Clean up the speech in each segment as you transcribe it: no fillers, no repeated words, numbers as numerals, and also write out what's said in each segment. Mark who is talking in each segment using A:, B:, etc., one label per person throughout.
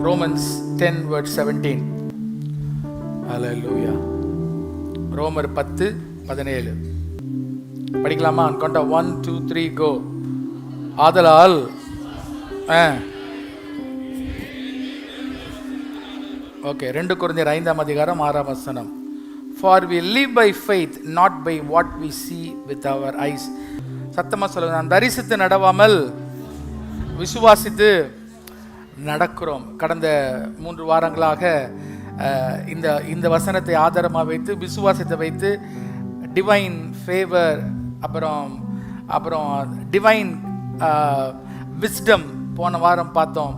A: Romans 10 verse 17. Hallelujah. ரோமர் 10:17 படிக்கலாமா? கொண்ட 1 2 3 கோ. ஆதலால் ஓகே, 2 கொரிந்தியர் 5:6. For we live by faith, not by what we see with our eyes. சத்தமா சொல்லுங்க. நான் தரிசித்து நடவாமல் விசுவாசித்து நடக்கிறோம். கடந்த 3 வாரங்களாக இந்த வசனத்தை ஆதாரமாக வைத்து, விசுவாசத்தை வைத்து, டிவைன் ஃபேவர், அப்புறம் டிவைன் விஸ்டம் போன வாரம் பார்த்தோம்.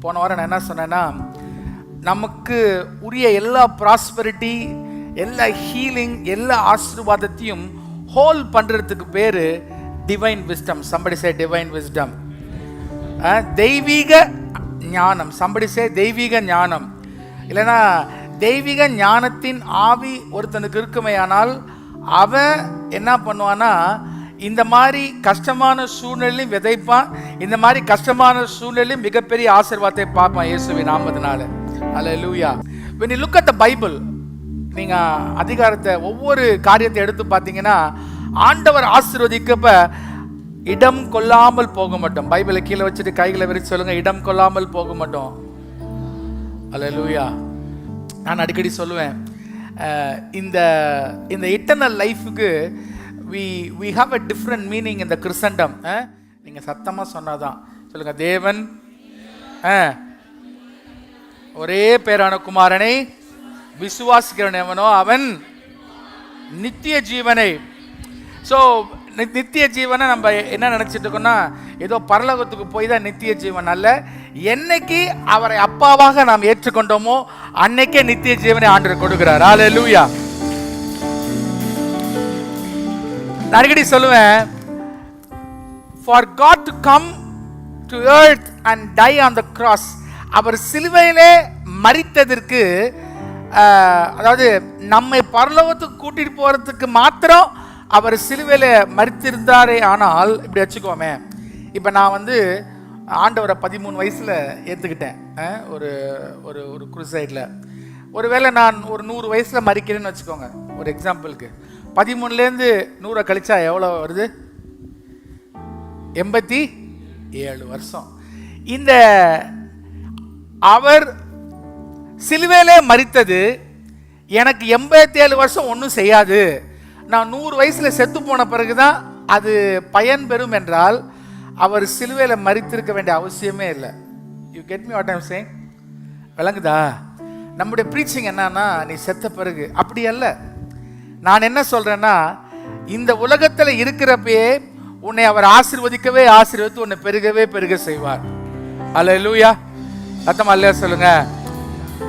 A: போன வாரம் நான் என்ன சொன்னேன்னா, நமக்கு உரிய எல்லா ப்ராஸ்பரிட்டி, எல்லா ஹீலிங், எல்லா ஆசீர்வாதத்தையும் ஹோல் பண்ணுறதுக்கு பேர் டிவைன் விஸ்டம். சம்படி சே டிவைன் விஸ்டம். தெய்வீக ஞானம். சம்படி சே தெய்வீக ஞானம். இல்லைன்னா தெய்வீக ஞானத்தின் ஆவி ஒருத்தனுக்கு இருக்குமையானால் அவன் என்ன பண்ணுவான்னா, இந்த மாதிரி கஷ்டமான சூழ்நிலையும் விதைப்பான். இந்த மாதிரி கஷ்டமான சூழ்நிலையும் மிகப்பெரிய ஆசீர்வாதத்தை பார்ப்பான் இயேசுவின் நாமத்தினால. அல்லேலூயா. when you look at the Bible, நீங்க அதிகாரத்தை ஒவ்வொரு காரியத்தை எடுத்து பார்த்தீங்கன்னா, ஆண்டவர் ஆசீர்வதிக்கப்ப இடம் கொள்ளாமல் போக மாட்டோம். பைபிளை கீழே வச்சுட்டு கைகளை விரிச்சு சொல்லுங்க, இடம் கொள்ளாமல் போக மாட்டோம். அல்லேலூயா. நான் அடிக்கடி சொல்லுவேன், இந்த இட்டர்னல் லைஃபுக்கு we have a different meaning in the Christendom. நீங்க சத்தமா சொன்னாதான் சொல்லுங்க. தேவன் ஒரே பேரான குமாரனை விசுவாசிக்கிறவன் எவனோ அவன் நித்திய ஜீவனை. ஸோ நித்திய ஜீவனை நம்ம என்ன நினைச்சிட்டு இருக்கோம்னா, ஏதோ பரலோகத்துக்கு போய் தான் நித்திய ஜீவன் அல்ல. என்னைக்கு அவரை அப்பாவாக நாம் ஏற்றுக்கொண்டோமோ அன்னைக்கே நித்திய ஜீவனை ஆண்டவர் கொடுக்கிறார். அல்லேலூயா. நான் அடிக்கடி சொல்லுவேன், for God to come to earth and die on the cross, அவர் சிலுவையிலே மரித்ததற்கு, அதாவது நம்மை பரலோகத்துக்கு கூட்டிட்டு போறதுக்கு மாத்திரம் அவர் சிலுவையில மரித்திருந்தாரே. ஆனால் இப்படி வச்சுக்கோமே, இப்போ நான் ஆண்டவரை 13 வயசுல ஏற்றுக்கிட்டேன். ஒரு ஒரு ஒரு குருசைடில். ஒருவேளை நான் ஒரு 100 வயசுல மரிக்கிறேன்னு வச்சுக்கோங்க, ஒரு எக்ஸாம்பிளுக்கு. 13லேருந்து 100 கழிச்சா எவ்வளோ வருது? 87 வருஷம். இந்த அவர் சிலுவையிலே மரித்தது எனக்கு 87 வருஷம் ஒன்றும் செய்யாது. நான் 100 வயசுல செத்து போன பிறகுதான் அது பயன் பெறும் என்றால் அவர் சிலுவையில் மரித்திருக்க வேண்டிய அவசியமே இல்லை. You get me what I am saying? விளங்குதா? நம்முடைய ப்ரீச்சிங் என்னன்னா, நீ செத்த பிறகு அப்படி அல்ல. நான் என்ன சொல்றேன்னா, இந்த உலகத்தில் இருக்கிறப்பயே உன்னை அவர் ஆசீர்வதித்து உன்னை பெருக செய்வார். அல்லேலூயா. சத்தமா அல்லேலூயா சொல்லுங்க.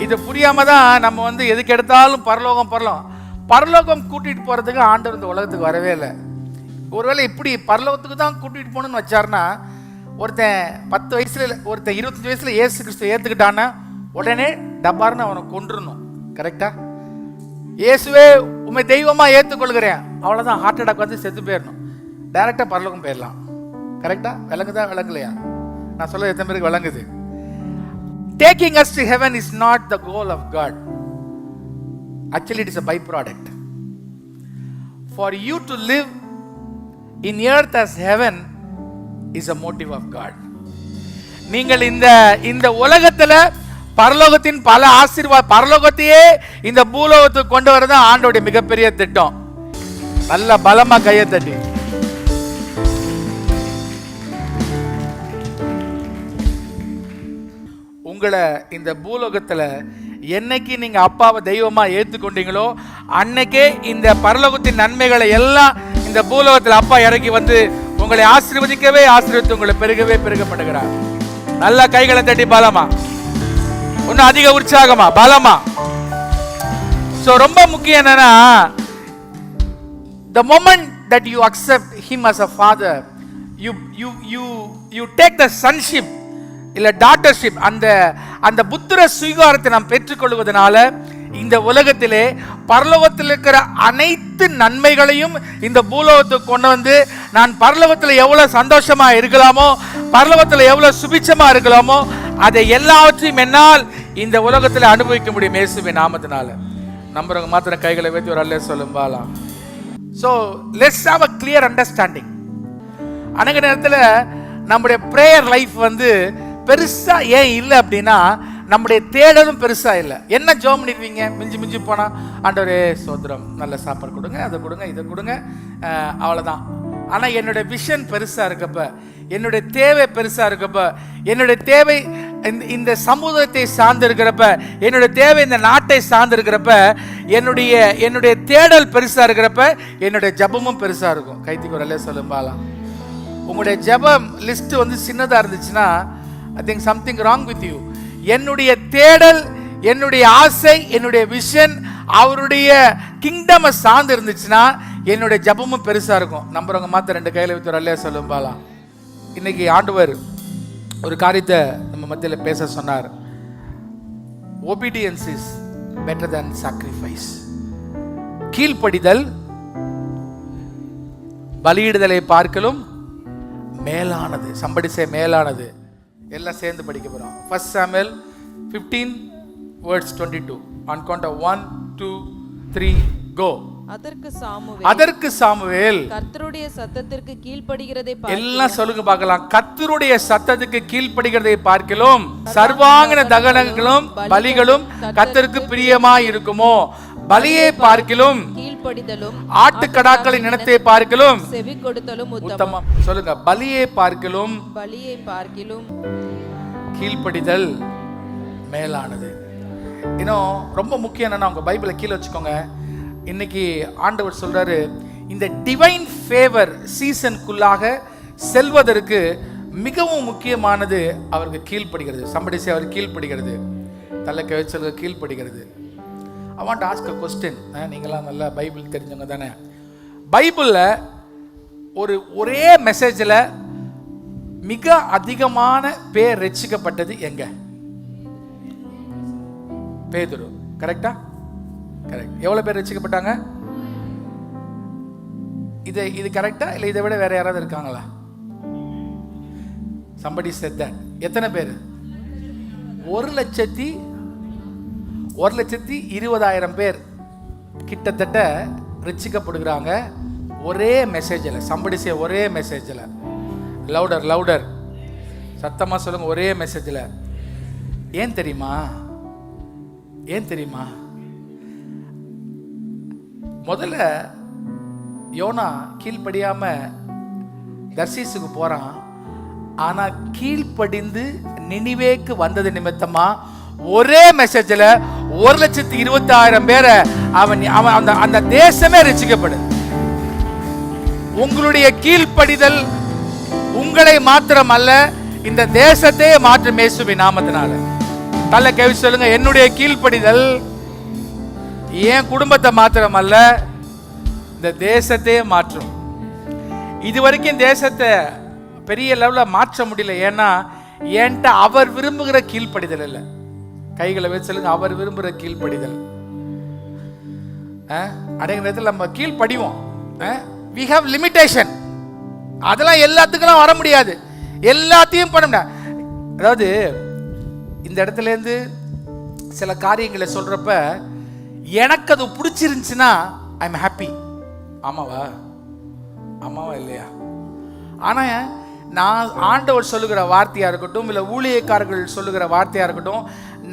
A: இது புரியாம தான் நம்ம எதுக்கு எடுத்தாலும் பரலோகம் கூட்டிட்டு போறதுக்கு ஆண்டவர் இந்த உலகத்துக்கு வரவே இல்லை. ஒருவேளை இப்படி பரலோகத்துக்கு தான் கூட்டிட்டு போகணும்னு வச்சாருன்னா, ஒருத்தன் 10 வயசுல, ஒருத்தன் 25 வயசுல இயேசு கிறிஸ்து ஏத்துக்கிட்டான்னா உடனே டப்பார்னு அவனை கொன்றுணும். கரெக்டா? இயேசுவே உண்மை தெய்வமா ஏற்றுக்கொள்கிறேன், அவ்வளோதான், ஹார்ட் அட்டாக் செத்து போயிடணும், டைரக்டா பரலோகம் போயிடலாம். கரெக்டா? விளங்குதா விளங்கலையா? நான் சொல்ல எத்தனை பேருக்கு விளங்குது? Taking us to heaven is not the goal of God. Actually, it is a byproduct. For you to live in earth as heaven is a motive of God. நீங்கள் இந்த உலகத்துல பரலோகத்தின் பல பரலோகத்தையே இந்த பூலோகத்துக்கு கொண்டு வரதான் ஆண்டோடைய மிகப்பெரிய திட்டம். நல்ல பலமா கையை தட்டி. உங்களை இந்த பூலோகத்துல என்னைக்கு நீங்க அப்பாவை தெய்வமா ஏற்றுக்கொண்டீங்களோ அன்னைக்கே இந்த பரலோகத்தின் நன்மைகளை எல்லாம் இந்த பூலோகத்தில் அப்பா இறக்கி உங்களை ஆசீர்வதித்து உங்களை பெருக பண்ணுகிறார். நல்ல கைகளை தட்டி பலமா, இன்னும் அதிக உற்சாகமா, பலமா. சோ ரொம்ப முக்கியம் என்னன்னா, the moment that you accept him as a father, you take the sonship இல்ல டாட்டர்ஷிப், அந்த புத்திர சுவீகாரத்தை நாம் பெற்றுக்கொள்வதனால இந்த உலகத்திலே பரலோகத்தில் இருக்கிற அனைத்து நன்மைகளையும் இந்த பூலோகத்துக்கு கொண்டு நான் பரலோகத்தில் எவ்வளவு சந்தோஷமா இருக்கலாமோ, பரலோகத்தில் எவ்வளவு சுபிட்சமா இருக்கலாமோ அதை எல்லாவற்றையும் என்னால் இந்த உலகத்தில் அனுபவிக்க முடியும் இயேசுவின் நாமத்தினால. நம்புறவங்க மாத்திரம் கைகளை வைத்து ஒரு அல்லே சொல்லும் பாலாம். So let's have a clear understanding. அநேக நேரத்தில் நம்முடைய பிரேயர் லைஃப் வந்து பெருசா ஏன் இல்லை அப்படின்னா நம்முடைய தேடலும் பெருசா இல்லை. என்ன ஜெபம் பண்ணிடுவீங்க? மிஞ்சி மிஞ்சி போனா ஆண்டவரே சோத்திரம், நல்ல சாப்பாடு கொடுங்க, அதை கொடுங்க, இதை கொடுங்க, அவ்வளோதான். ஆனால் என்னுடைய விஷன் பெருசா இருக்கப்ப, என்னுடைய தேவை பெருசா இருக்கப்ப, என்னுடைய தேவை இந்த சமூகத்தை சார்ந்து இருக்கிறப்ப, என்னுடைய தேவை இந்த நாட்டை சார்ந்து இருக்கிறப்ப, என்னுடைய தேடல் பெருசா இருக்கிறப்ப என்னுடைய ஜபமும் பெருசா இருக்கும். கைத்துக்கு ஒரு அல்லே சொல்லும்பாலாம். உங்களுடைய ஜபம் லிஸ்ட் வந்து சின்னதா இருந்துச்சுன்னா I think something wrong with you. என்னுடைய தேடல், என்னுடைய ஆசை, என்னுடைய விஷன் அவருடைய கிங்டமை சார்ந்து இருந்துச்சுன்னா என்னுடைய ஜபமும் பெருசா இருக்கும். நம்புறவங்க மாத்த ரெண்டு கையில வைத்து ஒரு அல்லே சொல்லும் பாலாம். இன்னைக்கு ஆண்டவர் ஒரு காரியத்தை நம்ம மத்தியில் பேச சொன்னார். obedience is better than sacrifice. கீழ்ப்படிதல் பலியிடுதலை பார்க்கலும் மேலானது. somebody say மேலானது. எல்லாம் சேர்ந்து படிக்க போறோம். 1 Samuel 15 verse 22. on count of 1 2 3 go. அதற்கு சாமுவேல்
B: கர்த்தருடைய சத்தத்திற்கு கீழ்ப்படிகிறதை
A: எல்லாம் சொல்லுங்க பார்க்கலாம். கர்த்தருடைய சத்தத்துக்கு கீழ்ப்படிகிறதை பார்க்கலும் சர்வாங்கன தகனங்களும் பலிகளும் கர்த்தருக்கு பிரியமாய் இருக்குமோ? பலியை பார்க்கலும்
B: கீழ்ப்படிதலும்
A: ஆட்டுக்கடாக்களின் இனத்தை பார்க்கலும்
B: செவி கொடுத்தலும்
A: உத்தமம். சொல்லுங்க, பலியை பார்க்கலும் கீழ்ப்படிதல் மேலானது. இன்னும் ரொம்ப முக்கியம் என்னன்னா, உங்க பைபிளை கீழே வச்சுக்கோங்க. இன்னைக்கு ஆண்டவர் சொல்றாரு, இந்த டிவைன் ஃபேவர் சீசனுக்குள்ளாக செல்வதற்கு மிகவும் முக்கியமானது அவருக்கு கீழ்ப்படுகிறது. சம்படிசை அவர் கீழ்ப்படுகிறது, தலை கவிச்சல் கீழ்ப்படுகிறது. I want to ask a question. நீங்களாம் நல்லா பைபிள் தெரிஞ்சவங்க தானே? பைபிளில் ஒரே மெசேஜில் மிக அதிகமான பேர் ரட்சிக்கப்பட்டது எங்க? பேதுரு. கரெக்டா? கரெக்ட். எவ்வளவு பேர் ரட்சிக்கப்பட்டாங்க? இது கரெக்டா இல்லை இதை விட வேற யாராவது இருக்காங்களா? somebody said that. எத்தனை பேர்? 1,20,000 பேர் கிட்டத்தட்ட ரட்சிக்கப்படுகிறாங்க ஒரே மெசேஜில். somebody say ஒரே மெசேஜில். லவுடர் சத்தமா சொல்லுங்க, ஒரே மெசேஜில். ஏன் தெரியுமா? முதல்ல யோனா கீழ்ப்படியாம தர்சீசுக்கு போறான். ஆனா கீழ்ப்படிந்து நினிவேக்கு வந்தது நிமித்தமா ஒரே மெசேஜ்ல 1,20,000 பேரை அந்த தேசமே ரட்சிக்கப்படுது. உங்களுடைய கீழ்ப்படிதல் உங்களை மாத்திரம் அல்ல, இந்த தேசத்தையே மாற்றும் இயேசுவின் நாமத்தினால. தலை கவி சொல்லுங்க, என்னுடைய கீழ்ப்படிதல் என் குடும்பத்தை மாத்திரம் அல்ல, இந்த தேசத்தையே மாற்றும். இதுவரைக்கும் தேசத்தை பெரிய லெவலில் மாற்ற முடியல. ஏன்னா என்கிட்ட அவர் விரும்புகிற கீழ்ப்படிதல் இல்லை. கைகளை வச்சு சொல்லுங்க, அவர் விரும்புகிற கீழ்ப்படிதல். அடைகிற நேரத்தில் நம்ம கீழ்ப்படிவோம். we have limitation. அதெல்லாம் எல்லாத்துக்கும் வர முடியாது, எல்லாத்தையும் பண்ண முடியாது. அதாவது இந்த இடத்துல இருந்து சில காரியங்களை சொல்றப்ப எனக்கு அது பிடிச்சிருந்துச்சுன்னா ஐ எம் ஹாப்பி. ஆமாவா இல்லையா? ஆனா நான் ஆண்டவர் சொல்லுகிற வார்த்தையா இருக்கட்டும், இல்லை ஊழியக்காரர்கள் சொல்லுகிற வார்த்தையா இருக்கட்டும்,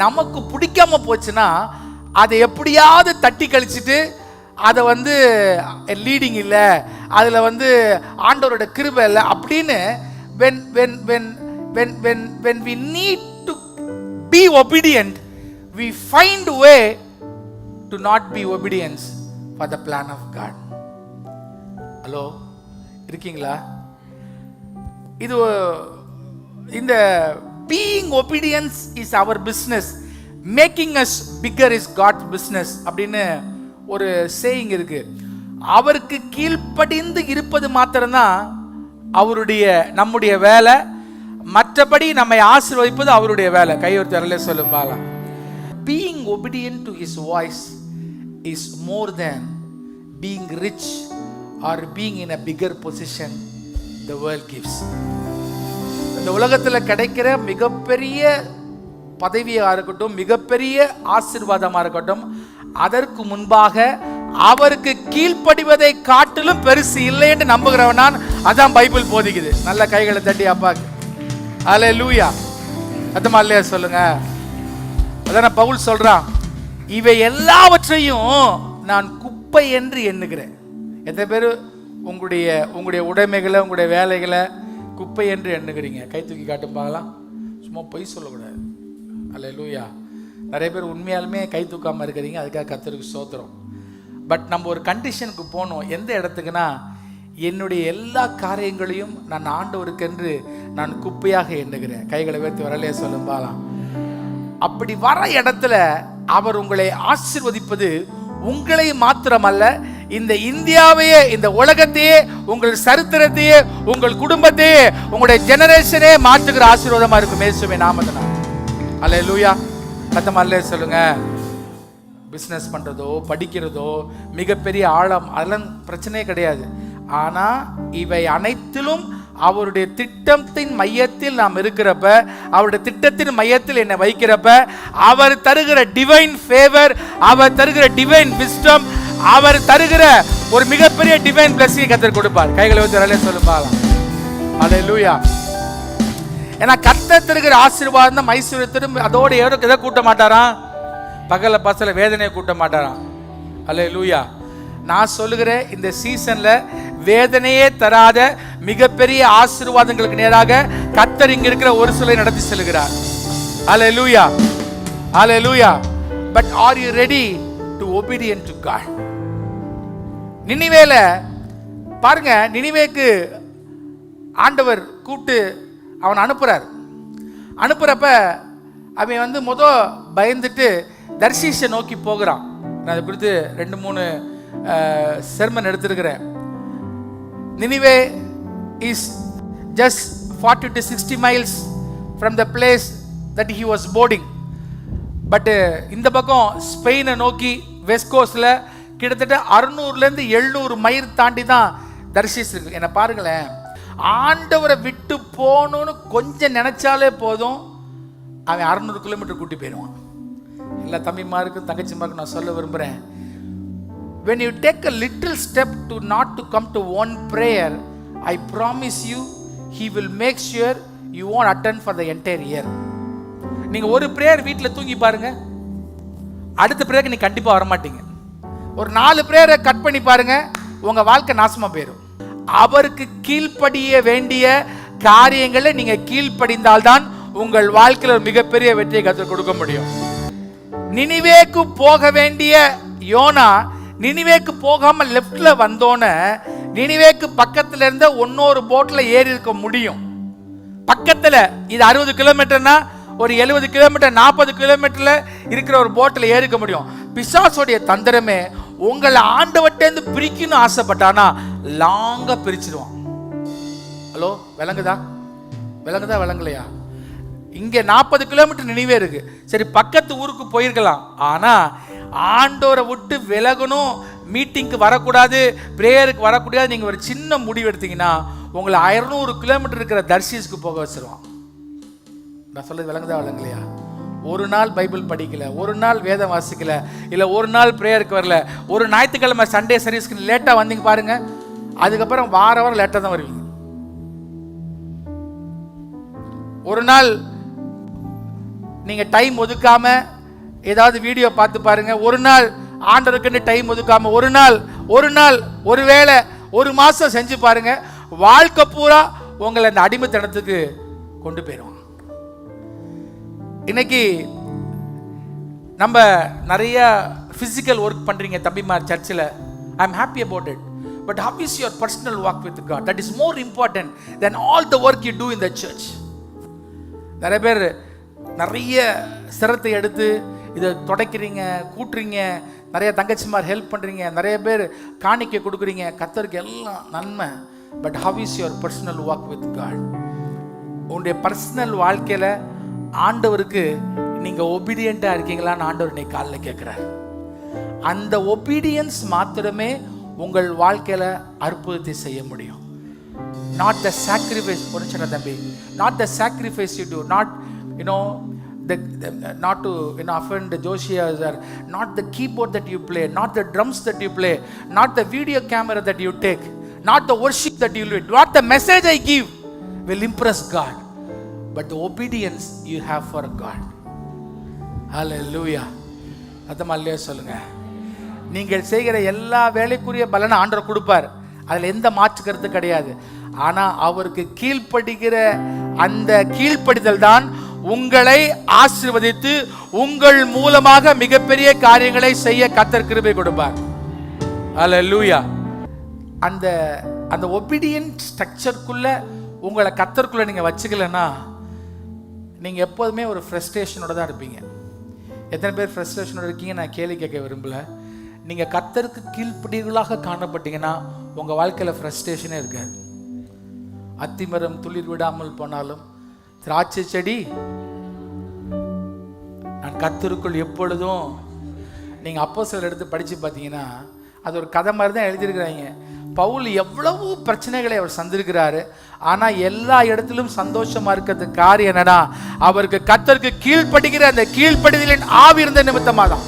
A: நமக்கு பிடிக்காம போச்சுன்னா அதை எப்படியாவது தட்டி கழிச்சிட்டு அதை லீடிங் இல்லை, அதில் ஆண்டவரோட கிருபை இல்லை அப்படின்னு when we need to be obedient, we find a way to not be obedience for the plan of God. Hello, இருக்கீங்களா? இது இந்த being obedience is our business, making us bigger is God's business அப்படின்னு ஒரு saying இருக்கு. அவருக்கு கீழ்ப்படிந்து இருப்பது மாத்திரம்தான் நம்முடைய வேலை. மற்றபடி நம்மை ஆசீர்வதிப்பது அவருடைய வேலை. கையொருத்தரலே சொல்லும் பாலாம். Being obedient to his voice is more than being rich or being in a bigger position the world gives. இந்த உலகத்தில் கிடைக்கிற மிகப்பெரிய பதவியாக இருக்கட்டும், மிகப்பெரிய ஆசீர்வாதமாக இருக்கட்டும், அதற்கு முன்பாக அவருக்கு கீழ்ப்படிவதை காட்டிலும் பெருசு இல்லை என்று நம்புகிறவன் நான். அதான் பைபிள் போதிக்குது. நல்ல கைகளை தட்டி அப்பாக்கு அல்லேலூயா. அத்தமா இல்லையா சொல்லுங்க. அதான் பவுல் சொல்றான், இவை எல்லாவற்றையும் நான் குப்பை என்று எண்ணுகிறேன். எத்தனை பேர் உங்களுடைய உடைமைகளை, உங்களுடைய வேலைகளை குப்பை என்று எண்ணுகிறீங்க? கை தூக்கி காட்டும் பார்க்கலாம். சும்மா பொய் சொல்லக்கூடாது. அல்லேலூயா. நிறைய பேர் உண்மையாலுமே கை தூக்காமல் இருக்கிறீங்க. அதுக்காக கர்த்தருக்கு ஸ்தோத்திரம். பட் நம்ம ஒரு கண்டிஷனுக்கு போனோம். எந்த இடத்துக்குன்னா, என்னுடைய எல்லா காரியங்களையும் நான் ஆண்டவருக்கென்று நான் குப்பையாக எண்ணுகிறேன். கைகளை உயர்த்தி வரலையே சொல்லும் பாலாம். அப்படி வர இடத்துல அவர் உங்களை ஆசீர்வதிப்பது உங்களை மாத்திரமல்ல, இந்த இந்தியாவையே, இந்த உலகத்தையே, உங்கள் சரித்திரத்தையே, உங்கள் குடும்பத்தையே, உங்களுடைய ஜெனரேஷனே மாற்றுகிற ஆசீர்வாதமா இருக்கும் இயேசுவின் நாமத்தினால. அல்லேலூயா. கத்தமா அல்லே சொல்லுங்க. பிஸ்னஸ் பண்ணுறதோ, படிக்கிறதோ, மிகப்பெரிய ஆழம், அதெல்லாம் பிரச்சனையே கிடையாது. ஆனால் இவை அனைத்திலும் அவருடைய திட்டத்தின் மையத்தில் நாம் இருக்கிறப்ப, அவருடைய திட்டத்தின் மையத்தில் என்னை வைக்கிறப்ப, அவர் தருகிற டிவைன் ஃபேவர், அவர் தருகிற டிவைன் விஸ்டம், அவர் தருகிற ஒரு மிகப்பெரிய டிவைன் பிளஸிங் கர்த்தர் கொடுப்பார். கைகளை வச்சு சொல்லுப்பாங்க. அல்லேலூயா. ஏன்னா கர்த்தர் தருகிற ஆசீர்வாதம் தான் ஐஸ்வர்யத்திலும் அதோட எதை கூட்ட மாட்டாராம்? பகல பசல வேதனையை கூட்ட மாட்டாராம். அல்லேலூயா. நான் சொல்லுகிறேன், இந்த சீசன்ல வேதனையே தராத மிகப்பெரிய ஆசீர்வாதங்களுக்கு நேராக கர்த்தர் இங்க இருக்கிற ஒரு சிலை நடத்தி செல்கிறார். Hallelujah. Hallelujah. But are you ready to obedient to God? நினிவேல பாருங்க, நினிவேக்கு ஆண்டவர் கூப்பிட்டு அவன் அனுப்புறப்ப அவன் பயந்துட்டு தர்ஷீஷை நோக்கி போகிறான். நான் அதை குறித்து 2-3 செர்மன் எடுத்திருக்கிறேன். Nineveh is just 40 to 60 miles from the place that he was boarding. But இந்த பக்கம் ஸ்பெயினை நோக்கி வெஸ்ட் கோஸ்ட்ல கிட்டத்தட்ட 600-700 மைல் தாண்டி தான் தர்ஷீஸ் இருக்கு. என்ன பாருங்களேன், ஆண்டவரை விட்டு போகணும்னு கொஞ்சம் நினைச்சாலே போதும், அவன் 600 கிலோமீட்டர் கூட்டி போயிடுவான். எல்லா தம்பிமாருக்கும் தங்கச்சிமாருக்கும் நான் சொல்ல விரும்புகிறேன், when you take a little step to not to come to one prayer, I promise you he will make sure you won't attend for the entire year. நீங்க ஒரு பிரேயர் வீட்டில் தூங்கி பாருங்க, அடுத்த பிரேயருக்கு நீ கண்டிப்பா வரமாட்டீங்க. ஒரு 4 பிரேயரை கட் பண்ணி பாருங்க, உங்க வாழ்க்கை நாசமா போயிடும். அவருக்கு கீழ்ப்படிய வேண்டிய காரியங்களை நீங்க கீழ்ப்படிந்தால்தான் உங்கள் வாழ்க்கையில் ஒரு மிகப்பெரிய வெற்றியை கர்த்தர் கொடுக்க முடியும். நினிவேக்கு போக வேண்டிய யோனா நினிவேக்கு போகாம லெஃப்ட்ல வந்தோன்னு நினிவேக்கு பக்கத்துல இருந்த இன்னொரு போட்ல ஏறி இருக்க முடியும். பக்கத்துல இது 60 கிலோமீட்டர்னா ஒரு 70 கிலோமீட்டர் 40 கிலோமீட்டர்ல இருக்கிற ஒரு போட்ல ஏறிக்க முடியும். பிசாசுடைய தந்திரமே உங்களை ஆண்டவர்ட்டேந்து பிரிக்கணும்னு ஆசைப்பட்டானா லாங்கா பிரிச்சிடுவான். ஹலோ, விளங்குதா? விளங்கலையா? இங்க 40 கிலோமீட்டர் நினைவே இருக்கு. சரி, பக்கத்து ஊருக்கு போயிருக்கலாம். ஆனா ஆண்டோரை விட்டு விலகணும், மீட்டிங்க்கு வரக்கூடாது, பிரேயருக்கு வரக்கூடாது, நீங்க ஒரு சின்ன முடிவு எடுத்தீங்கன்னா உங்களை 600 கிலோமீட்டர் இருக்கிற தர்ஷீஸ்க்கு போக வச்சிருவான். நான் சொல்றது விளங்கலையா? ஒரு நாள் பைபிள் படிக்கல, ஒரு நாள் வேதம் வாசிக்கல, இல்ல ஒரு நாள் பிரேயருக்கு வரல, ஒரு ஞாயிற்றுக்கிழமை சண்டே சர்வீஸ்க்கு லேட்டா வந்தீங்க பாருங்க, அதுக்கப்புறம் வாரம் லேட்டா தான் வருவீங்க. ஒரு நாள் நீங்க டைம் ஒதுக்காம ஏதாவது வீடியோ பார்த்து பாருங்க, ஒரு நாள் ஆண்டவருக்குன்னு டைம் ஒதுக்காம ஒரு நாள் ஒருவேளை ஒரு மாசம் செஞ்சு பாருங்க, வாழ்க்கை பூரா உங்களை அந்த அடிமைத்தனத்துக்கு கொண்டு போயிடும். இன்னைக்கு நம்ம நிறைய பிசிக்கல் ஒர்க் பண்றீங்க தம்பிமார் சர்ச்சில், I am happy about it. But how is your personal walk with God? That is more important than all the work you do in the church. நிறைய பேர் நிறைய சிரத்தை எடுத்து இதை துடைக்கிறீங்க, கூட்டுறீங்க, நிறைய தங்கச்சிமார் ஹெல்ப் பண்ணுறீங்க, நிறைய பேர் காணிக்கை கொடுக்குறீங்க, கர்த்தருக்கு எல்லாம் நன்மை. But how is your personal walk with God? உங்களுடைய பர்சனல் வாழ்க்கையில் ஆண்டவருக்கு நீங்கள் ஒபீடியண்ட்டாக இருக்கீங்களான்னு ஆண்டவர் இன்னைக்கு காலையில் கேட்குறார். அந்த ஒபீடியன்ஸ் மாத்திரமே உங்கள் வாழ்க்கையில் அற்புதத்தை செய்ய முடியும். நாட் த சாக்ரிஃபைஸ், ஒரு சின்ன தம்பி, not the sacrifice you do, not not to offend Joshua, not the keyboard that you play, not the drums that you play, not the video camera that you take, not the worship that you lead, not the message I give will impress God, but the obedience you have for God. Hallelujah. அதமால்லையே சொல்லுங்க. நீங்கள் செய்கிற எல்லா வேலைக்குரிய பலனை ஆண்டவர் கொடுப்பார், அதில் எந்த மாற்று கருத்து கிடையாது. ஆனால் அவருக்கு கீழ்ப்படுகிற அந்த கீழ்ப்படிதல் தான் உங்களை ஆசீர்வதித்து உங்கள் மூலமாக மிகப்பெரிய காரியங்களை செய்ய கர்த்தர் கிருபை கொடுப்பார். ஹல்லேலூயா. அந்த அந்த ஒபீடியன்ட் ஸ்ட்ரக்சருக்குள்ள உங்களை கர்த்தருக்குள்ள நீங்க வச்சுக்கலன்னா நீங்க எப்போதுமே ஒரு ஃப்ரஸ்ட்ரேஷனோட தான் இருப்பீங்க. எத்தனை பேர் ஃப்ரஸ்ட்ரேஷனோட இருக்கீங்க நான் கேள்வி கேட்க விரும்பல. நீங்க கர்த்தருக்கு கீழ்ப்படிகளாக காணப்பட்டீங்கன்னா உங்க வாழ்க்கையில ஃப்ரஸ்ட்ரேஷனே இருக்காது. அத்திமரம் துளிர் விடாமல் போனாலும் திராட்சை செடி நான் கர்த்தருக்குள் எப்பொழுதும், நீங்க அப்போஸ்தலர் எடுத்து படிச்சு பார்த்தீங்கன்னா அது ஒரு கதை மாதிரி தான் எழுதியிருக்கிறாங்க. பவுல் எவ்வளவு பிரச்சனைகளை அவர் சந்திருக்கிறாரு, ஆனா எல்லா இடத்திலும் சந்தோஷமா இருக்கிறதுக்கு காரியம் என்னன்னா அவருக்கு கர்த்தருக்கு கீழ்ப்படுகிற அந்த கீழ்ப்படிதலின் ஆவி இருந்த நிமித்தமா தான்.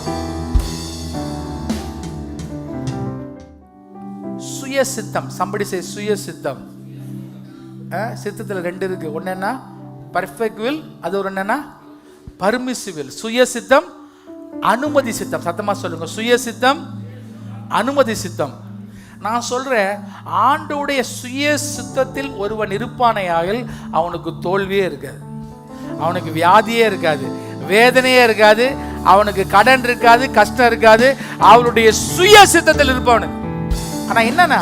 A: சுய சித்தம், somebody say சுய சித்தம். சித்தத்தில் ரெண்டு இருக்கு. ஒன்னு என்ன பர்ஃபெக்ட் வில், அது ஒரு என்னன்னா பர்மிசிவ். சுய சித்தம், அனுமதி சித்தம். சத்தமா சொல்லுங்க, சுய சித்தம், அனுமதி சித்தம். நான் சொல்றேன், ஆண்டவருடைய சுய சித்தத்தில் ஒருவன் இருப்பானையாகில் அவனுக்கு தோல்வியே இருக்காது, அவனுக்கு வியாதியே இருக்காது, வேதனையே இருக்காது, அவனுக்கு கடன் இருக்காது, கஷ்டம் இருக்காது, அவருடைய சுய சித்தத்தில் இருப்பவனுக்கு. ஆனா என்னன்னா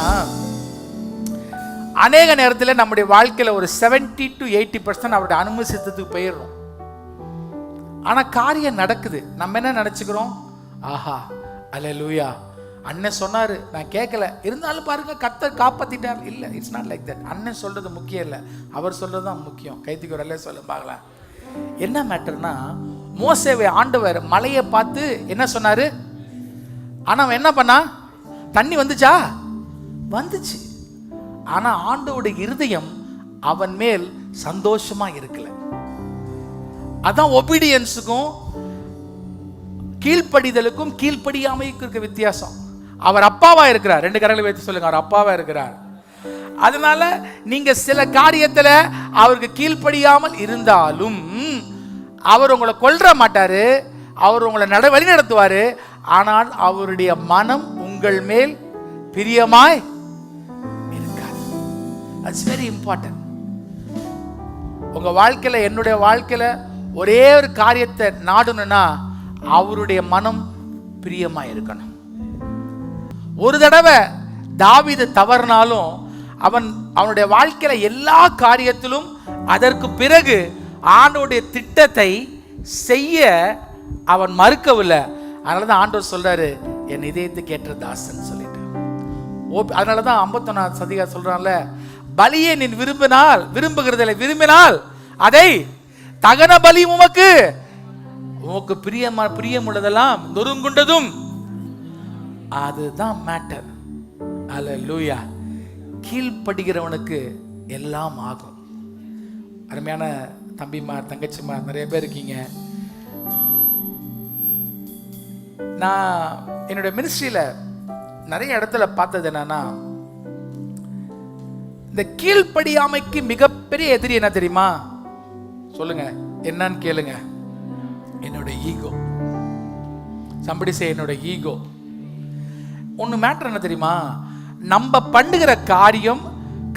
A: அநேக நேரத்தில் நம்முடைய வாழ்க்கையில ஒரு 70 to 80% அவருடைய அனுமதி சித்தத்துக்கு போயிடுறோம். ஆனா காரியம் நடக்குது, நம்ம என்ன நினைச்சுக்கிறோம், ஆஹா அல்லேலூயா அண்ணன் சொன்னாரு நான் கேட்கல, இருந்தாலும் பாருங்க கர்த்தர் காப்பாத்திட்டார். இல்ல, இட்ஸ் நாட் லைக் தட். அண்ணன் சொல்றது முக்கியம் இல்லை, அவர் சொல்றது தான் முக்கியம். கைத்துக்கு ஒரு அல்ல சொல்ல பார்க்கலாம். என்ன மேட்டர்னா, மோசேவை ஆண்டவர் மலையை பார்த்து என்ன சொன்னாரு, ஆனா அவன் என்ன பண்ணா, தண்ணி வந்துச்சா, வந்துச்சு. ஆனா ஆண்டவருடைய இருதயம் அவன் மேல் சந்தோஷமா இருக்கல. அதான் ஒபீடியன்ஸுக்கும் கீழ்ப்படிதலுக்கும் கீழ்ப்படியாமைக்கும் இருக்க வித்தியாசம். அவர் அப்பாவா இருக்கிறார், ரெண்டு கரங்களை வைத்து சொல்லுங்க, அவர் அப்பாவா இருக்கிறார். அதனால நீங்க சில காரியத்துல அவருக்கு கீழ்ப்படியாமல் இருந்தாலும் அவர் உங்களை கொல்ற மாட்டாரு, அவர் உங்களை வழி நடத்துவாரு. ஆனால் அவருடைய மனம் உங்கள் மேல் பிரியமாய் இருக்காது. That's very important. உங்க வாழ்க்கையில, என்னுடைய வாழ்க்கையில ஒரே ஒரு காரியத்தை நாடணும்னா அவருடைய மனம் பிரியமா இருக்கணும். ஒரு தடவை தாவீது தவறினாலும் அவனுடைய வாழ்க்கையில எல்லா காரியத்திலும் அதற்கு பிறகு ஆண்டவருடைய திட்டத்தை செய்ய அவன் மறுக்கவில்லை. அதனாலதான் ஆண்டவர் சொல்றாரு, என் இதயத்துக்கு ஏற்ற தாசன் சொல்லிட்டு. அதனாலதான் 51 சதிகா சொல்றான்ல, பலியை நீ விரும்புகிறதில்லை, விரும்பினால் அதை தகன பலி உமக்கு பிரியமுள்ளதெல்லாம் நொறுங்குண்டதும், அதுதான் மேட்டர். அல்லேலூயா. கீழ்ப்படுகிறவனுக்கு எல்லாம் ஆகும். அருமையான தம்பிமார், தங்கச்சிமார் நிறைய பேர் இருக்கீங்க. நான் என்னுடைய மினிஸ்ட்ரியில நிறைய இடத்துல பார்த்தது என்னன்னா, இந்த கீழ்ப்படியாமைக்கு மிகப்பெரிய எதிரி என்ன தெரியுமா? சொல்லுங்க, என்னன்னு கேளுங்க. என்னோட ஈகோ. somebody say என்னோட ஈகோ. ஒன்னு மேட்டர் என்ன தெரியுமா? நம்ம பண்ணுகிற காரியம்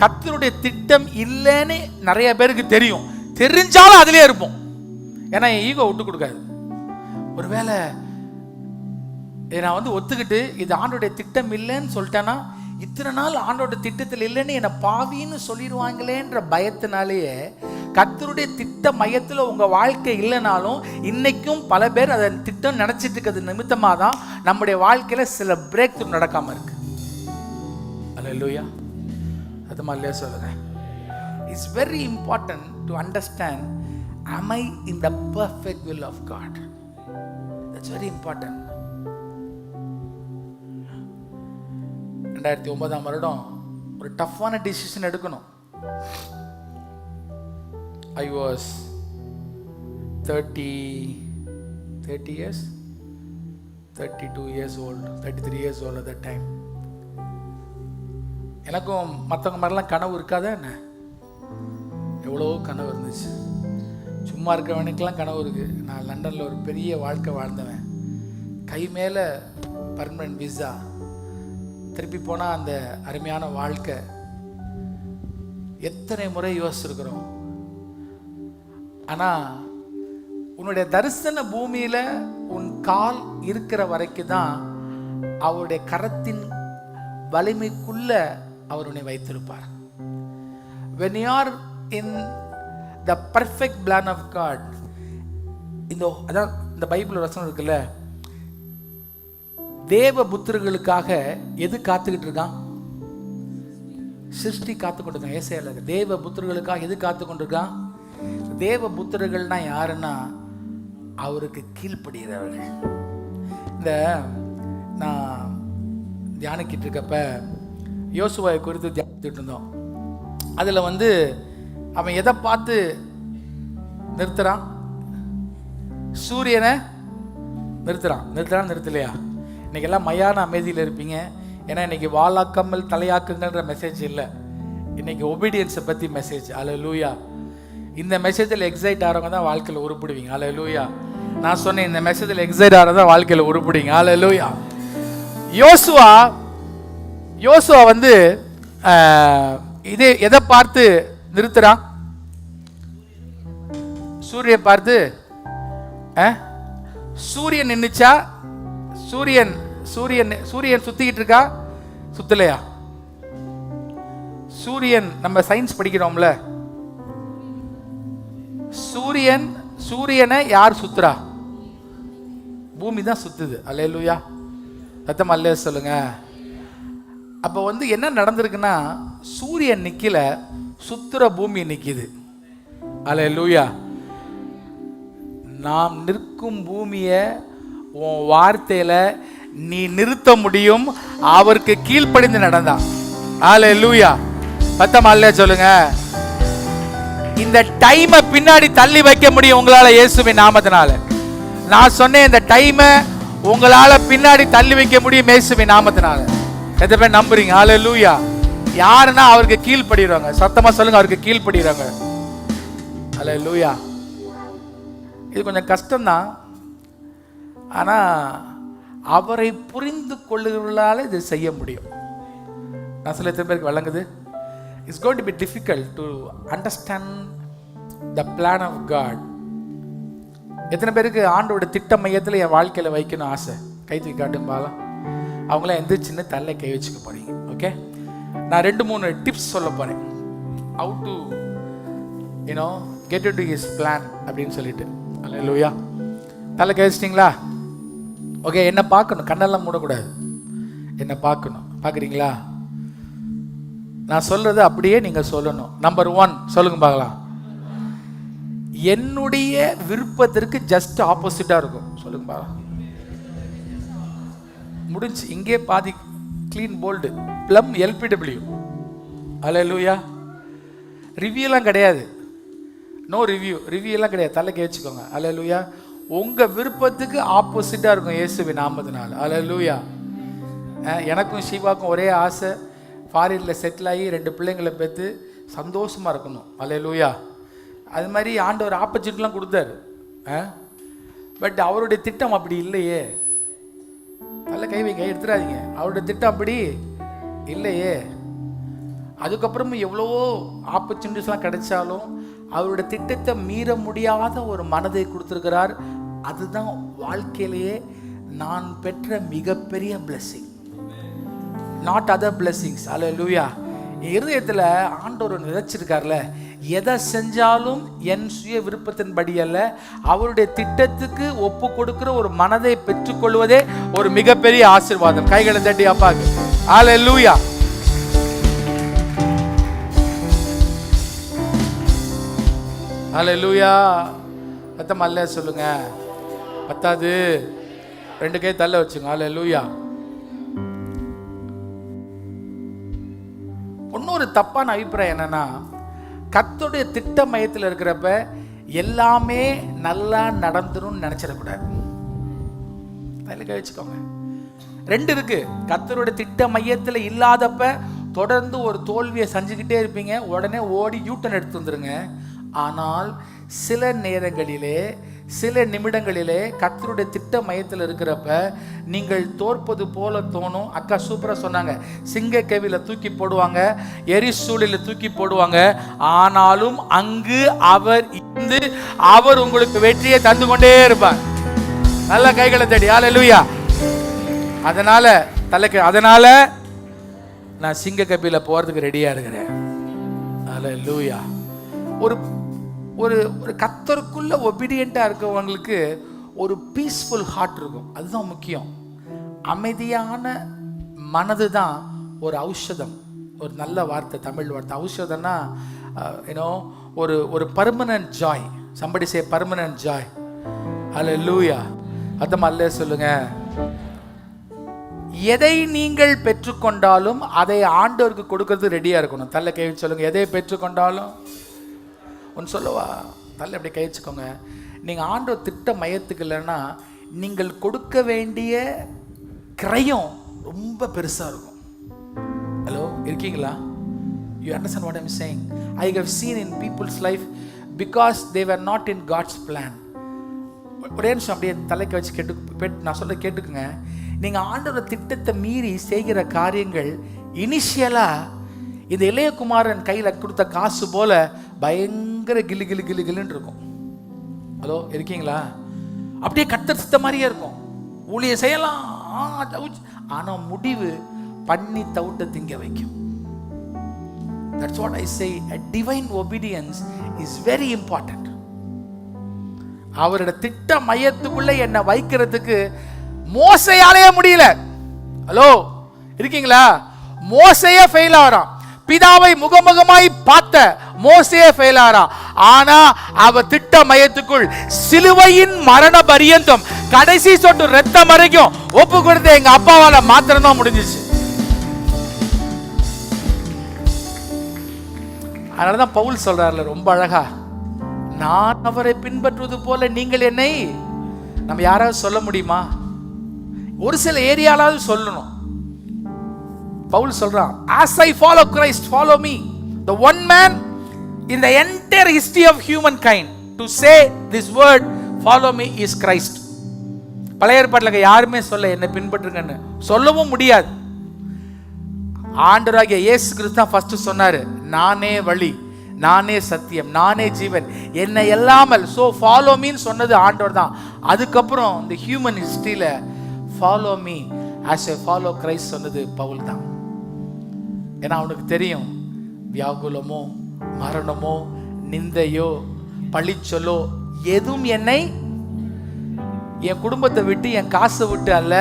A: கர்த்தருடைய திட்டம் இல்லைன்னு நிறைய பேருக்கு தெரியும், தெரிஞ்சாலும் அதிலே இருப்போம். ஏன்னா என் ஈகோ விட்டு கொடுக்காது. ஒருவேளை நான் ஒத்துக்கிட்டு இது ஆண்டோடைய திட்டம் இல்லைன்னு சொல்லிட்டேன்னா, இத்தனை நாள் ஆண்டோட திட்டத்தில் இல்லைன்னு என்னை பாவின்னு சொல்லிடுவாங்களேன்ற பயத்தினாலேயே கர்த்தருடைய திட்ட மையத்தில் உங்க வாழ்க்கை இல்லைனாலும் இன்னைக்கும் பல பேர் அதை திட்டம் நினைச்சிட்டு இருக்கிறது நிமித்தமாக தான் நம்முடைய வாழ்க்கையில சில பிரேக் த்ரூ நடக்காம இருக்கு. அல்லேலூயா. அது மாதிரியே சொல்லுங்க. It's very important to understand, am I in the perfect will of God? That's very important. 2009 வருடம் ஒரு டஃப்பான டிசிஷன் எடுக்கணும். I was 30 years, 32 years old, 33 years old at that time. எனக்கும் மற்றவங்க மாதிரிலாம் கனவு இருக்காதா என்ன? எவ்வளோ கனவு இருந்துச்சு. சும்மா இருக்கிறவனுக்கெல்லாம் கனவு இருக்குது. நான் லண்டனில் ஒரு பெரிய வாழ்க்கை வாழ்ந்தவன். கை மேலே பர்மனன்ட் விசா, திருப்பி போனால் அந்த அருமையான வாழ்க்கை. எத்தனை முறை யோசிச்சிருக்கிறோம். ஆனால் உன்னுடைய தரிசன பூமியில் உன் கால் இருக்கிற வரைக்கும் தான் அவருடைய கரத்தின் வலிமைக்குள்ள அவர் உன்னை வைத்திருப்பார். When you are in the perfect plan of God, இந்த பைபிள் வசனம் இருக்குல்ல, தேவ புத்திரர்களுக்காக எது காத்துக்கிட்டு இருக்கான்? சிருஷ்டி காத்து கொண்டிருக்கான். ஏசாயால தேவ புத்திரர்களுக்காக எது காத்து கொண்டிருக்கான்? தேவ புத்திரர்கள்னா யாருன்னா அவருக்கு கீழ்ப்படுகிறவர்கள். இந்த நான் தியானிக்கிட்டு இருக்கப்ப யோசுவாவை குறித்து தியானித்துட்டு இருந்தோம். அதில் அவன் எதை பார்த்து நிறுத்துறான்? சூரியனை நிறுத்தலையா? இன்னைக்கு எல்லாம் மையான அமைதியில் இருப்பீங்க. ஏன்னா இன்னைக்கு வாளாக்காமல் தலையாக்குங்கன்ற மெசேஜ் இல்லை, இன்னைக்கு ஒபீடியன்ஸை பற்றி மெசேஜ். அல்லேலூயா. இந்த மெசேஜில் எக்ஸைட் ஆகிறவங்க தான் வாழ்க்கையில் உருப்பிடுவீங்க. அல்லேலூயா. நான் சொன்னேன், இந்த மெசேஜில் எக்ஸைட் ஆகிறதா வாழ்க்கையில் உருப்பிடுவீங்க. அல்லேலூயா. யோசுவா இது எதை பார்த்து நிறுத்துறான்? சூரியன் பார்த்து. சூரியன் நின்னுச்சா? சூரியன் சுத்திக்கிட்டு இருக்கா? சுத்தலையா? சூரியன் நம்ம சயின்ஸ் படிக்கிறோம்ல, சூரியனை யார் சுத்துறா? பூமி தான் சுத்துது. அல்லேலூயா. சத்தம் அல்லே சொல்லுங்க. அப்போ என்ன நடந்திருக்குன்னா, சூரியன் நிக்கல, சுத்துற பூமி நிக்குது. அல்லேலூயா. நாம் நிற்கும் பூமியை உன் வார்த்தையில நீ நிறுத்த முடியும், அவருக்கு கீழ்ப்படிந்து நடந்தான். அல்லேலூயா. சத்தம் அல்லே சொல்லுங்க. இந்த டைமை பின்னாடி தள்ளி வைக்க முடியும் உங்களால, இயேசுவின் நாமத்தினால. நான் சொன்னேன், இந்த டைமை உங்களால பின்னாடி தள்ளி வைக்க முடியும் இயேசுவின் நாமத்தினால. எத்தனை பேர் நம்புறீங்க? அல்லேலூயா. யாருன்னா அவருக்கு கீழ்ப்படுகிறாங்க. சத்தமா சொல்லுங்க, அவருக்கு கீழ்ப்படுகிறாங்க. அல்லேலூயா. இது கொஞ்சம் கஷ்டம்தான், ஆனா அவரை புரிந்து கொள்ளுகிறவர்களால இது செய்ய முடியும். நான் சொல்ல எத்தனை பேருக்கு வழங்குது? It's going to be difficult to understand the plan of God. எத்தனை பேருக்கு ஆண்டோட திட்ட மையத்தில் என் வாழ்க்கையில் வைக்கணும் ஆசை? கை தூக்கி காட்டும் பாலாம். அவங்களாம் எந்திரிச்சின்னு தள்ள கை வச்சுக்க போறீங்க. ஓகே, நான் 2-3 டிப்ஸ் சொல்ல போறேன். How to get into his plan அப்படின்னு சொல்லிட்டு. அல்லேலூயா. தள்ள கை வச்சிட்டிங்களா? ஓகே, என்ன பார்க்கணும், கண்ணெல்லாம் மூடக்கூடாது, என்ன பார்க்கணும். பார்க்குறீங்களா? நான் சொல்றது அப்படியே நீங்க சொல்லணும். நம்பர் 1 சொல்லுங்க பார்க்கலாம். என்னுடைய விருப்பத்திற்கு ஜஸ்ட் ஆப்போசிட்டா இருக்கும். சொல்லுங்க பார்க்கலாம். முடிஞ்சு. இங்கே பாதி கிளீன் போல்டு ப்ளம் LPW. அல்லேலூயா. ரிவ்யூலாம் கிடையாது. நோ ரிவ்யூலாம் கிடையாது. தலைக்கு வச்சுக்கோங்க. அல்லேலூயா. உங்க விருப்பத்துக்கு ஆப்போசிட்டா இருக்கும் இயேசுவின் நாமத்தினால. அல்லேலூயா. எனக்கும் சிவாக்கும் ஒரே ஆசை, ஃபாரினில் செட்டில் ஆகி 2 பிள்ளைங்களை பெற்று சந்தோஷமாக இருக்கணும். அல்லேலூயா. அது மாதிரி ஆண்டவர் ஆப்பர்ச்சுனிட்டிலாம் கொடுத்தாரு. பட் அவருடைய திட்டம் அப்படி இல்லையே. நல்ல கை எடுத்துடாதீங்க. அவருடைய திட்டம் அப்படி இல்லையே. அதுக்கப்புறமும் எவ்வளவோ ஆப்பர்ச்சுனிட்டிஸ்லாம் கிடைச்சாலும் அவருடைய திட்டத்தை மீற முடியாத ஒரு மனதை கொடுத்துருக்கிறார். அதுதான் வாழ்க்கையிலேயே நான் பெற்ற மிகப்பெரிய blessing, not other blessings. அல்லேலூயா. இருதயத்தில் ஆண்டவர் நினைச்சிருக்கார்ல, எதை செஞ்சாலும் என் சுய விருப்பத்தின்படி அல்ல, அவருடைய திட்டத்துக்கு ஒப்பு கொடுக்கிற ஒரு மனதை பெற்றுக்கொள்வதே ஒரு மிகப்பெரிய ஆசீர்வாதம். கைகளை தட்டி அப்பாக்கு அல்லேலூயா. அல்லேலூயா. சத்தம் அல்ல சொல்லுங்க. பத்தாது, 2 கை தள்ள வச்சுங்க. அல்லேலூயா. இன்னொரு தப்பான அபிப்பிராயம் என்னன்னா, கர்த்தருடைய திட்ட மையத்தில் இருக்கிறப்ப எல்லாமே நல்லா நடந்துரும் நினைச்சிடக்கூடாது. வச்சுக்கோங்க, ரெண்டு இருக்கு. கர்த்தருடைய திட்ட மையத்தில் இல்லாதப்ப தொடர்ந்து ஒரு தோல்வியை செஞ்சுக்கிட்டே இருப்பீங்க, உடனே ஓடி யூட்டன் எடுத்து வந்துருங்க. ஆனால் சில நேரங்களிலே, சில நிமிடங்களிலே கர்த்தருடைய திட்ட மையத்தில் இருக்கிறப்ப நீங்கள் தோற்பது போல தோணும். அக்கா சூப்பராக சொன்னாங்க, சிங்க கேவில தூக்கி போடுவாங்க, எரிசூழில தூக்கி போடுவாங்க, ஆனாலும் அங்கு அவர் இருந்து அவர் உங்களுக்கு வெற்றியை தந்து கொண்டே இருப்பார். நல்ல கைகளை தேடி ஹல்லேலூயா. அதனால நான் சிங்க கபில போறதுக்கு ரெடியா இருக்கிறேன். ஹல்லேலூயா. ஒரு ஒரு ஒரு கர்த்தருக்குள்ள ஒபீடியண்டா இருக்கவங்களுக்கு ஒரு பீஸ்ஃபுல் ஹார்ட் இருக்கும். அதுதான் முக்கியம். அமைதியான மனது தான் ஒரு ஔஷதம். ஒரு நல்ல வார்த்தை, தமிழ் வார்த்தை. ஔஷதம்னா ஒரு ஒரு permanent Joy. somebody say permanent joy. ஹல்லேலூயா. அதான் அல்லே சொல்லுங்க. எதை நீங்கள் பெற்றுக்கொண்டாலும் அதை ஆண்டவருக்கு கொடுக்கறது ரெடியா இருக்கணும். தள்ள கை சொல்லுங்க, எதை பெற்றுக்கொண்டாலும். ஒன்று சொல்லவா, தள்ள அப்படி கை வச்சுக்கோங்க. நீங்கள் ஆண்டவர் திட்ட மையத்துக்கு இல்லைன்னா நீங்கள் கொடுக்க வேண்டிய கிரயம் ரொம்ப பெருசாக இருக்கும். ஹலோ, இருக்கீங்களா? You understand what I am saying? I have seen in people's life because they were not in God's plan. ஒரே நிமிஷம் அப்படியே தலைக்கு வச்சு நான் சொல்ல கேட்டுக்குங்க. நீங்கள் ஆண்டவர் திட்டத்தை மீறி செய்கிற காரியங்கள் இனிஷியலாக இந்த இளையகுமாரன் கையில் கொடுத்த காசு போல பயங்கர கிளு கிளு கிளு கிளுன்னு இருக்கும். ஹலோ, இருக்கீங்களா? அப்படியே கர்த்தர் சித்த மாதிரியே இருக்கும். ஊழியம் செய்யலாம், ஆனால் முடிவு பண்ணி தவிட்ட திங்க வைக்கும். That's what I say. A divine obedience is very important. அவரோட திட்ட மையத்துக்குள்ள என்ன வைக்கிறதுக்கு மோசையாலேயே முடியல. ஹலோ, இருக்கீங்களா? மோசையே ஃபெயில் ஆகிறான். பிதாவை முகமுகமாய் பார்த்த மோசையே ஃபெயில் ஆகிறான். ஆனா அவ திட்ட மையத்துக்குள் சிலுவையின் மரண பரியந்தம் கடைசி சொட்டு ரத்தம் வரைக்கும் ஒப்பு கொடுத்த எங்க அப்பாவால மாத்திரம் தான் முடிஞ்சிச்சு. அதனாலதான் பவுல் சொல்றாருல ரொம்ப அழகா, நான் அவரை பின்பற்றுவது போல நீங்கள் என்னை. நம்ம யாராவது சொல்ல முடியுமா? ஒரு சில ஏரியாலாவது சொல்லணும். பவுல் சொல்றான், as I follow Christ, follow me. The one man in the entire history of humankind to say this word follow me is Christ. பழைய ஏற்பாட்டில் யாருமே சொல்ல என்னை பின்பற்றுங்கன்னு சொல்லவும் முடியாது. ஆண்டவராகிய இயேசு கிறிஸ்து தான் ஃபர்ஸ்ட் சொன்னாரு, நானே வழி, நானே சத்தியம், நானே ஜீவன், என்னை எல்லாமல். ஸோ ஃபாலோ மீன்னு சொன்னது ஆண்டவர் தான். அதுக்கப்புறம் இந்த ஹியூமன் ஹிஸ்டரியில follow me as a follow Christ சொன்னது பவுல் தான். ஏன்னா அவனுக்கு தெரியும், வியாகுலமோ மரணமோ நிந்தையோ பழிச்சொல்லோ எதுவும் என்னை, என் குடும்பத்தை விட்டு என் காசை விட்டு அல்ல,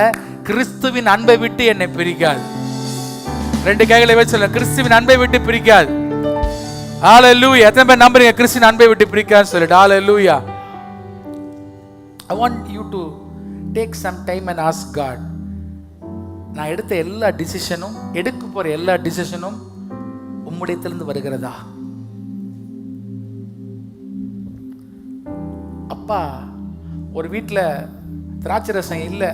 A: கிறிஸ்துவின் அன்பை விட்டு என்னை பிரிக்காது. ரெண்டு கைகளை வச்சு சொல்ல, கிறிஸ்துவின் அன்பை விட்டு பிரிக்காது. ஹல்லேலூயா. எத்தனை பேர் நம்புறீங்க கிறிஸ்துவின் அன்பை விட்டு பிரிக்காது சொல்லிட்டு? ஹல்லேலூயா. I want you to take some time and ask God, நான் எடுத்த எல்லா டிசிஷனும், எடுக்க போற எல்லா டிசிஷனும் உம்முடையத்திலிருந்து வருகிறதா? அப்பா ஒரு வீட்டில் திராட்சை ரசம் இல்லை,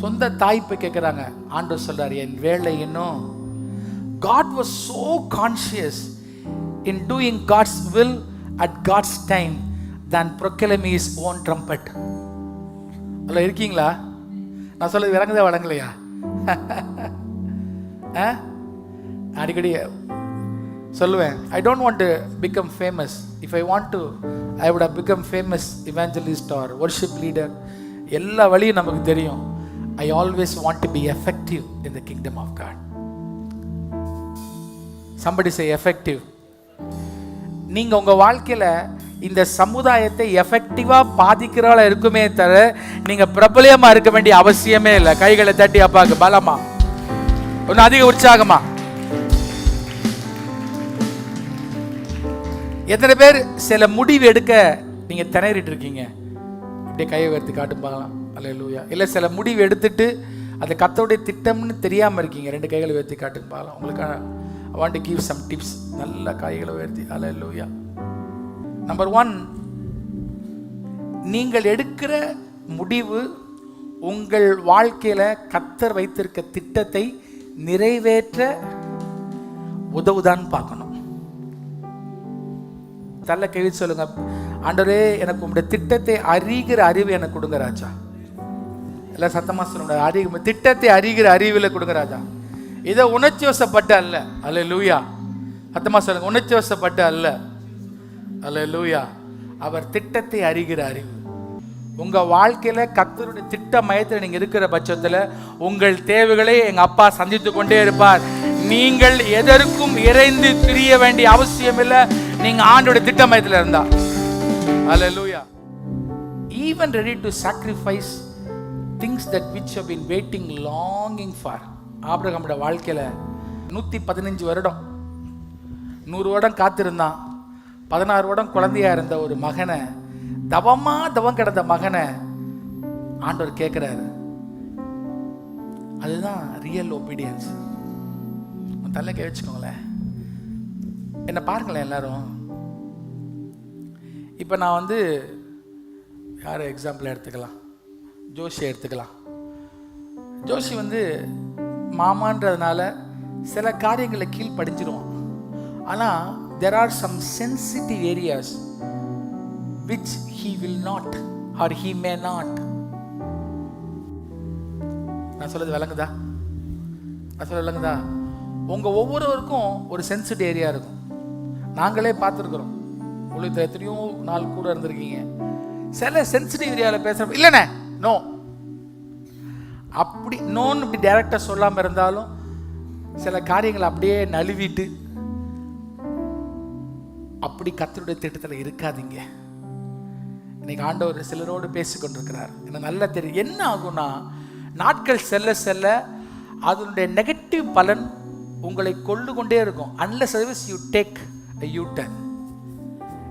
A: சொந்த தாய் போய் கேட்குறாங்க. ஆண்டவர் சொல்றாரு, என் வேலை இன்னும். God was so conscious in doing God's will at God's time than proclaiming his own trumpet. அல்ல இருக்கீங்களா? நான் சொல்றது விளங்குதா வழங்கலையா? அடிக்கடி சொல்லுவேன், I don't want to become famous. If I want to, I would have become famous evangelist or worship leader. எல்லா வழியும் நமக்கு தெரியும். I always want to be effective in the kingdom of God. Somebody say effective. நீங்க உங்க வாழ்க்கையில இந்த சமுதாயத்தை எஃபெக்டிவா பாதிக்கிறவளா இருக்குமே தவிர நீங்க பிரபலமா இருக்க வேண்டிய அவசியமே இல்லை. கைகளை தட்டி அப்பாக்கு பலமா, ஒன்னும் அதிக உற்சாகமா. எத்தனை பேர் சில முடிவு எடுக்க நீங்க திணறிட்டு இருக்கீங்க? அப்படியே கையை உயர்த்தி காட்டு பார்க்கலாம். அல்லேலூயா. இல்லை சில முடிவு எடுத்துட்டு அது கர்த்தருடைய திட்டம்னு தெரியாம இருக்கீங்க. ரெண்டு கைகளை உயர்த்தி காட்டுன்னு பார்க்கலாம். உங்களுக்கான I want to give some tips. நல்ல கைகளை உயர்த்தி. அல்லேலூயா. நம்பர் 1, நீங்கள் எடுக்கிற முடிவு உங்கள் வாழ்க்கையில கர்த்தர் வைத்திருக்க திட்டத்தை நிறைவேற்ற உதவுதான்னு பார்க்கணும். தள்ள கேள்வி சொல்லுங்க, ஆண்டவரே எனக்கு உங்களுடைய திட்டத்தை அறிகிற அறிவு எனக்கு கொடுங்க ராஜா. எல்லாம் சத்தமா சொல்லுங்க, அறிவு திட்டத்தை அறிகிற அறிவில் கொடுங்க ராஜா. இதை உணர்ச்சி வசப்பட்டு அல்ல. அல்லேலூயா. சத்தமா சொல்லுங்க, உணர்ச்சி வசப்பட்டு அல்ல. அல்லேலூயா. அவர் திட்டத்தை அறிகிற அறிவு. உங்க வாழ்க்கையில கர்த்தருடைய திட்ட மையத்தில் நீங்க இருக்கிற பட்சத்துல உங்கள் தேவைகளை எங்க அப்பா சந்தித்து கொண்டே இருப்பார். நீங்கள் எதற்கும் இறைந்து திரிய வேண்டிய அவசியம் இல்லை, நீங்க ஆண்டோட திட்ட மையத்தில் இருந்தா. Hallelujah. Even ready to sacrifice things that which have been waiting longing for. ஆபிரகாமோட வாழ்க்கையில 115 வருடம் 100 வருடம் காத்திருந்தான். 16 வருடம் குழந்தையா இருந்த ஒரு மகனை, தவம் கிடந்த மகனை ஆண்டவர் கேட்கிறாரு. அதுதான் ரியல் ஒபீடியன்ஸ். தள்ள கேட்சுக்கோங்களேன். என்ன பாருங்களேன் எல்லாரும். இப்போ நான் வந்து யார் எக்ஸாம்பிள் எடுத்துக்கலாம், ஜோஷியை எடுத்துக்கலாம். ஜோஷி வந்து மாமான்றதுனால சில காரியங்களை கீழ் படிஞ்சிருவான். ஆனால் there are some sensitive areas which he will not or he may not. நான் சொல்றது விளங்குதா? விளங்குதா? உங்க ஒவ்வொருவருக்கும் ஒரு சென்சிட்டிவ் ஏரியா இருக்கும். நாங்களே பார்த்துருக்குறோம். உங்களுக்கு எத்தனையோ நாள் கூட இருந்திருக்கீங்க. சில சென்சிட்டிவ் ஏரியாவில் பேசுகிறோம், இல்லைண்ணே நோ அப்படி நோன்னு இப்படி டைரக்டாக சொல்லாமல் இருந்தாலும் சில காரியங்களை அப்படியே நழுவிட்டு அப்படி கர்த்தருடைய திட்டத்தில் இருக்காதீங்க. இன்னைக்கு ஆண்டவர் சிலரோடு பேசிக்கொண்டிருக்கிறார். எனக்கு நல்லா தெரியும். என்ன ஆகும்னா, நாட்கள் செல்ல செல்ல அதனுடைய நெகட்டிவ் பலன் உங்களை கொண்டு கொண்டே இருக்கும். Unless service you take you-turn.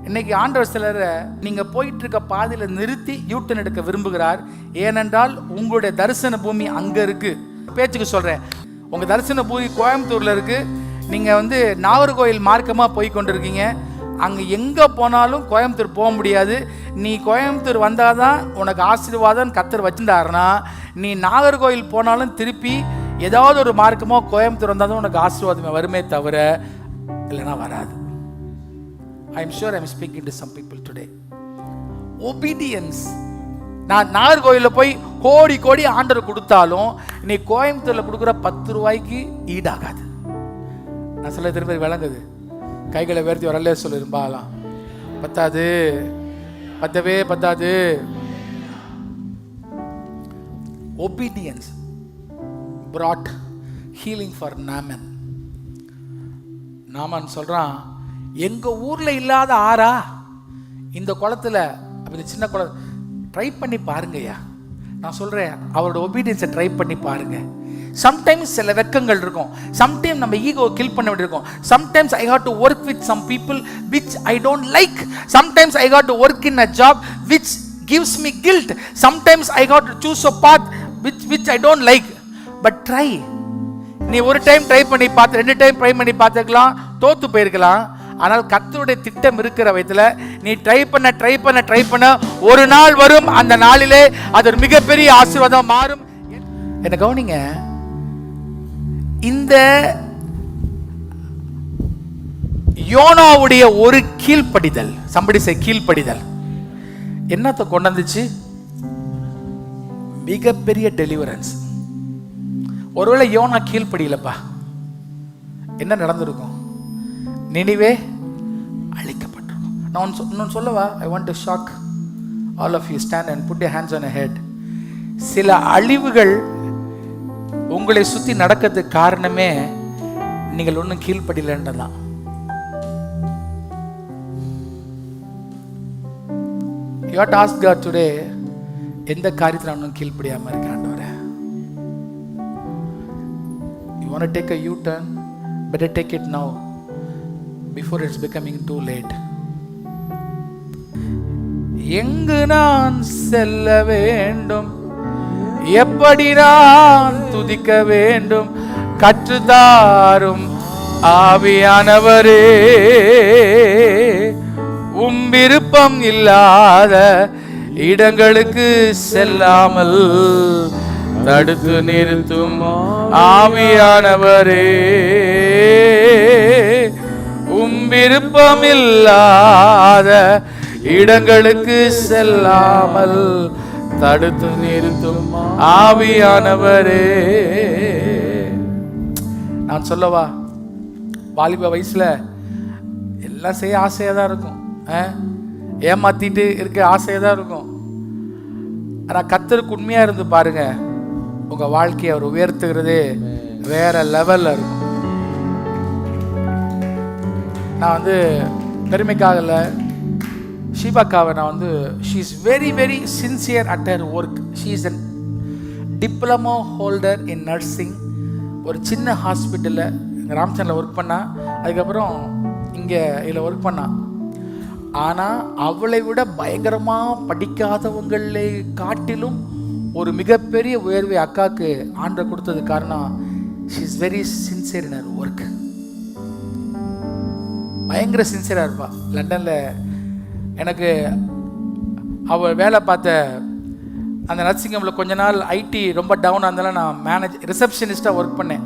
A: இன்னைக்கு ஆண்டவர் சிலரை நீங்க போயிட்டு இருக்க பாதையில நிறுத்தி யூ-டர்ன் எடுக்க விரும்புகிறார். ஏனென்றால் உங்களுடைய தரிசன பூமி அங்க இருக்கு. பேச்சுக்கு சொல்றேன், உங்க தரிசன பூமி கோயம்புத்தூர்ல இருக்கு. நீங்க வந்து நாகர்கோயில் மார்க்கமா போய் கொண்டிருக்கீங்க. அங்கே எங்கே போனாலும் கோயம்புத்தூர் போக முடியாது. நீ கோயம்புத்தூர் வந்தால் தான் உனக்கு ஆசீர்வாதம் கர்த்தர் வச்சுட்டாருன்னா, நீ நாகர்கோயில் போனாலும் திருப்பி ஏதாவது ஒரு மார்க்கமோ கோயம்புத்தூர் வந்தால் தான் உனக்கு ஆசீர்வாதமே வருமே தவிர இல்லைன்னா வராது. I am sure I am speaking to some people today. Obedience. நான் நாகர்கோயிலில் போய் கோடி கோடி ஆண்டர் கொடுத்தாலும் நீ கோயம்புத்தூரில் கொடுக்குற 10 ரூபாய்க்கு ஈடாகாது. நான் சொல்ல திரும்ப விளங்குது. கைகளை உயர்த்தி வரலே சொல்லிருப்பாலாம். பத்தாது, பத்தவே பத்தாது. Obedience brought healing for Naaman. நாமன் சொல்றான், எங்க ஊர்ல இல்லாத ஆறா இந்த குளத்துல, அப்படி சின்ன குளம் ட்ரை பண்ணி பாருங்கய்யா. நான் சொல்றேன், அவரோட ஒபீடியன்ஸை ட்ரை பண்ணி பாருங்க. சம்டைம்ஸ் சில வெக்கங்கள் இருக்கும். சம்டைம்ஸ் நம்ம ஈகோ கில் பண்ண வேண்டியிருக்கும். Sometimes I have to work with some people which I don't like. Sometimes I have to work in a job which gives me guilt. Sometimes I got to choose a path which I don't like. But try. நீ ஒரு time try பண்ணி பார்த்து, 2 time try பண்ணி பார்த்துக்கலாம், தோத்து போயிருக்கலாம். ஆனால் கர்த்தருடைய திட்டம் இருக்கிற விதத்துல நீ ட்ரை பண்ண ஒரு நாள் வரும். அந்த நாளிலே அது ஒரு மிகப்பெரிய ஆசீர்வாதம் மாறும். என்ன கவனிங்க, இந்த யோனாவுடைய ஒரு கீழ்ப்படிதல், somebody say கீழ்ப்படிதல், என்னத்தை கொண்டு வந்துச்சு? மிகப்பெரிய டெலிவரன்ஸ். ஒருவேளை யோனா கீழ்ப்படியலப்பா, என்ன நடந்திருக்கும்? நினிவே அழிக்கப்பட்டிருக்கும். நான் இன்னொன்று சொல்லவா? I want to shock all of you. Stand and put your hands on your head. சில அழிவுகள் உங்களை சுற்றி நடக்கிறதுக்கு காரணமே நீங்கள் ஒன்றும் கீழ்ப்படியலன்றதான். You have to ask God today, எந்த காரியத்தில் நான் கீழ்ப்படியாமல் இருக்காண்டவரே. You want to take a U-turn? Better take it now before it's becoming too late. எங்கு நான் செல்ல வேண்டும், எப்படி நான் துதிக்க வேண்டும், கற்றுத்தாரும் ஆவியானவரே. விருப்பம் இல்லாத இடங்களுக்கு செல்லாமல் தடுத்து நிறுத்தும் ஆவியானவரே, விருப்பமில்லாத இடங்களுக்கு செல்லாமல் தடுத்து நிறுத்தும் ஆவியானவரே. நான் சொல்லவா, வாலிப வயசுல எல்லாம் செய்ய ஆசையா தான் இருக்கும், ஏமாத்திட்டு இருக்க ஆசையா தான் இருக்கும். ஆனா கர்த்தருக்கு உண்மையா இருந்து பாருங்க, உங்க வாழ்க்கையை அவர் உயர்த்துகிறது வேற லெவல்ல இருக்கும். நான் வந்து பெருமைக்காகல, ஷீபாக்காவை நான் வந்து she is very very sincere at her work. She is an diploma holder in nursing. ஒரு சின்ன ஹாஸ்பிட்டலில் இங்கே ராம்சனில் ஒர்க் பண்ணா, அதுக்கப்புறம் இங்கே இதில் ஒர்க் பண்ணா. ஆனால் அவளை விட பயங்கரமாக படிக்காதவங்களை காட்டிலும் ஒரு மிகப்பெரிய உயர்வை அக்காவுக்கு ஆண்டவர் கொடுத்தது காரணம், she is very sincere in her work. பயங்கர சின்சியராக இருப்பா. லண்டனில் எனக்கு அவள் வேலை பார்த்த அந்த நர்சிங் ஹோமில் கொஞ்ச நாள் ஐடி ரொம்ப டவுனாக இருந்தாலும் நான் ரிசப்ஷனிஸ்டாக ஒர்க் பண்ணேன்.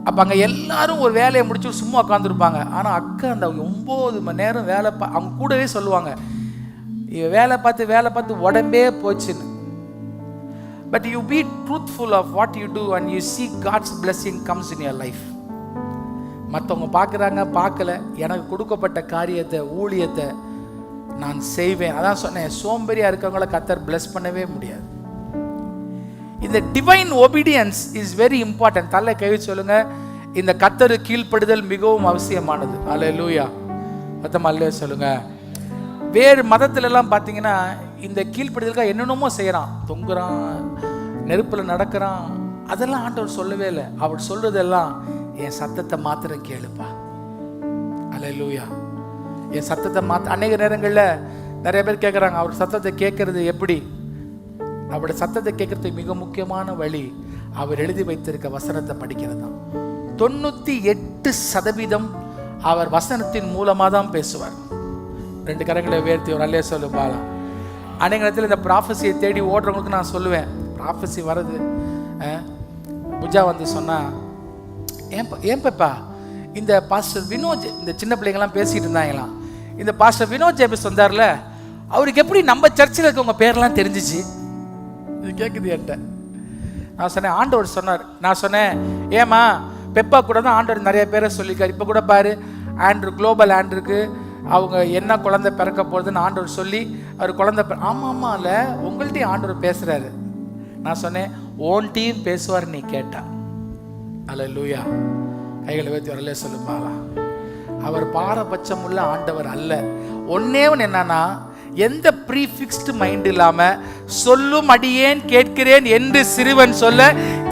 A: அப்போ அங்கே எல்லாரும் ஒரு வேலையை முடிச்சு சும்மா உட்காந்துருப்பாங்க. ஆனால் அக்கா அந்த 9 மணி நேரம் வேலை அவங்க கூடவே சொல்லுவாங்க, வேலை பார்த்து உடம்பே போச்சுன்னு. But you be truthful of what you do and you see God's blessing comes in your life. மற்றவங்க பார்க்குறாங்க பார்க்கல, எனக்கு கொடுக்கப்பட்ட காரியத்தை ஊழியத்தை நான் செய்வேன். அதான் சொன்னேன், சோம்பேறியா இருக்கவங்கள கர்த்தர் பிளஸ் பண்ணவே முடியாது. இந்த divine obedience is very important. தலை கை சொல்லுங்க, இந்த கர்த்தரு கீழ்ப்படுதல் மிகவும் அவசியமானது. அல்லேலூயா, சத்தமா அல்லேலூயா சொல்லுங்க. வேறு மதத்துல எல்லாம் பார்த்தீங்கன்னா இந்த கீழ்ப்படுதலுக்காக என்னென்னமோ செய்யறான், தொங்குறான், நெருப்புல நடக்கிறான். அதெல்லாம் ஆண்டவர் சொல்லவே இல்லை. அவர் சொல்றதெல்லாம், என் சத்தத்தை மாத்திரம் கேளுப்பா. அல்லேலூயா, என் சத்தத்தை அநேக நேரங்களில் நிறைய பேர் கேட்குறாங்க, அவர் சத்தத்தை கேட்கறது எப்படி? அவருடைய சத்தத்தை கேட்கறதுக்கு மிக முக்கியமான வழி அவர் எழுதி வைத்திருக்க வசனத்தை படிக்கிறது தான். 98% அவர் வசனத்தின் மூலமாக தான் பேசுவார். 2 கரங்களை உயர்த்தி ஒரு அல்லே சொல்லுப்பாங்க. அநேக நேரத்தில் இந்த ப்ராஃபஸியை தேடி ஓடுறவங்களுக்கு நான் சொல்லுவேன், ப்ராஃபஸி வருது. புஜா வந்து சொன்னா, ஏன் பாப்பா இந்த பாஸ்டர் வினோஜ், இந்த சின்ன பிள்ளைங்கள்லாம் பேசிகிட்டு இருந்தாங்களாம், இந்த பாஸ்டர் வினோஜ் ஜேபிஸ் வந்தார்ல, அவருக்கு எப்படி நம்ம சர்ச்சில் இருக்கவங்க பேர்லாம் தெரிஞ்சிச்சு? இது கேட்குது என்கிட்ட. நான் சொன்னேன், ஆண்டவர் சொன்னார். நான் சொன்னேன், ஏமா பெப்பா கூட தான் ஆண்டவர் நிறைய பேரை சொல்லியிருக்காரு. இப்போ கூட பாரு, ஆண்ட்ரு, குளோபல் ஆண்ட்ருக்கு அவங்க என்ன குழந்தை பிறக்க போகிறதுன்னு ஆண்டவர் சொல்லி அவர் குழந்தை ஆமாம் இல்லை உங்கள்கிட்டையும் ஆண்டவர் பேசுகிறாரு. நான் சொன்னேன், ஓன்ட்டையும் பேசுவார் நீ கேட்டா. அல்லேலூயா, கைகளை வைத்து வரல சொல்லுப்பாங்களா. அவர் பாரபட்சம் உள்ள ஆண்டவர் அல்ல. ஒன்னே ஒன்று என்னன்னா, எந்த ப்ரீஃபிக்ஸ்டு மைண்ட் இல்லாம சொல்லும் அடியேன் கேட்கிறேன் என்று சிறுவன் சொல்ல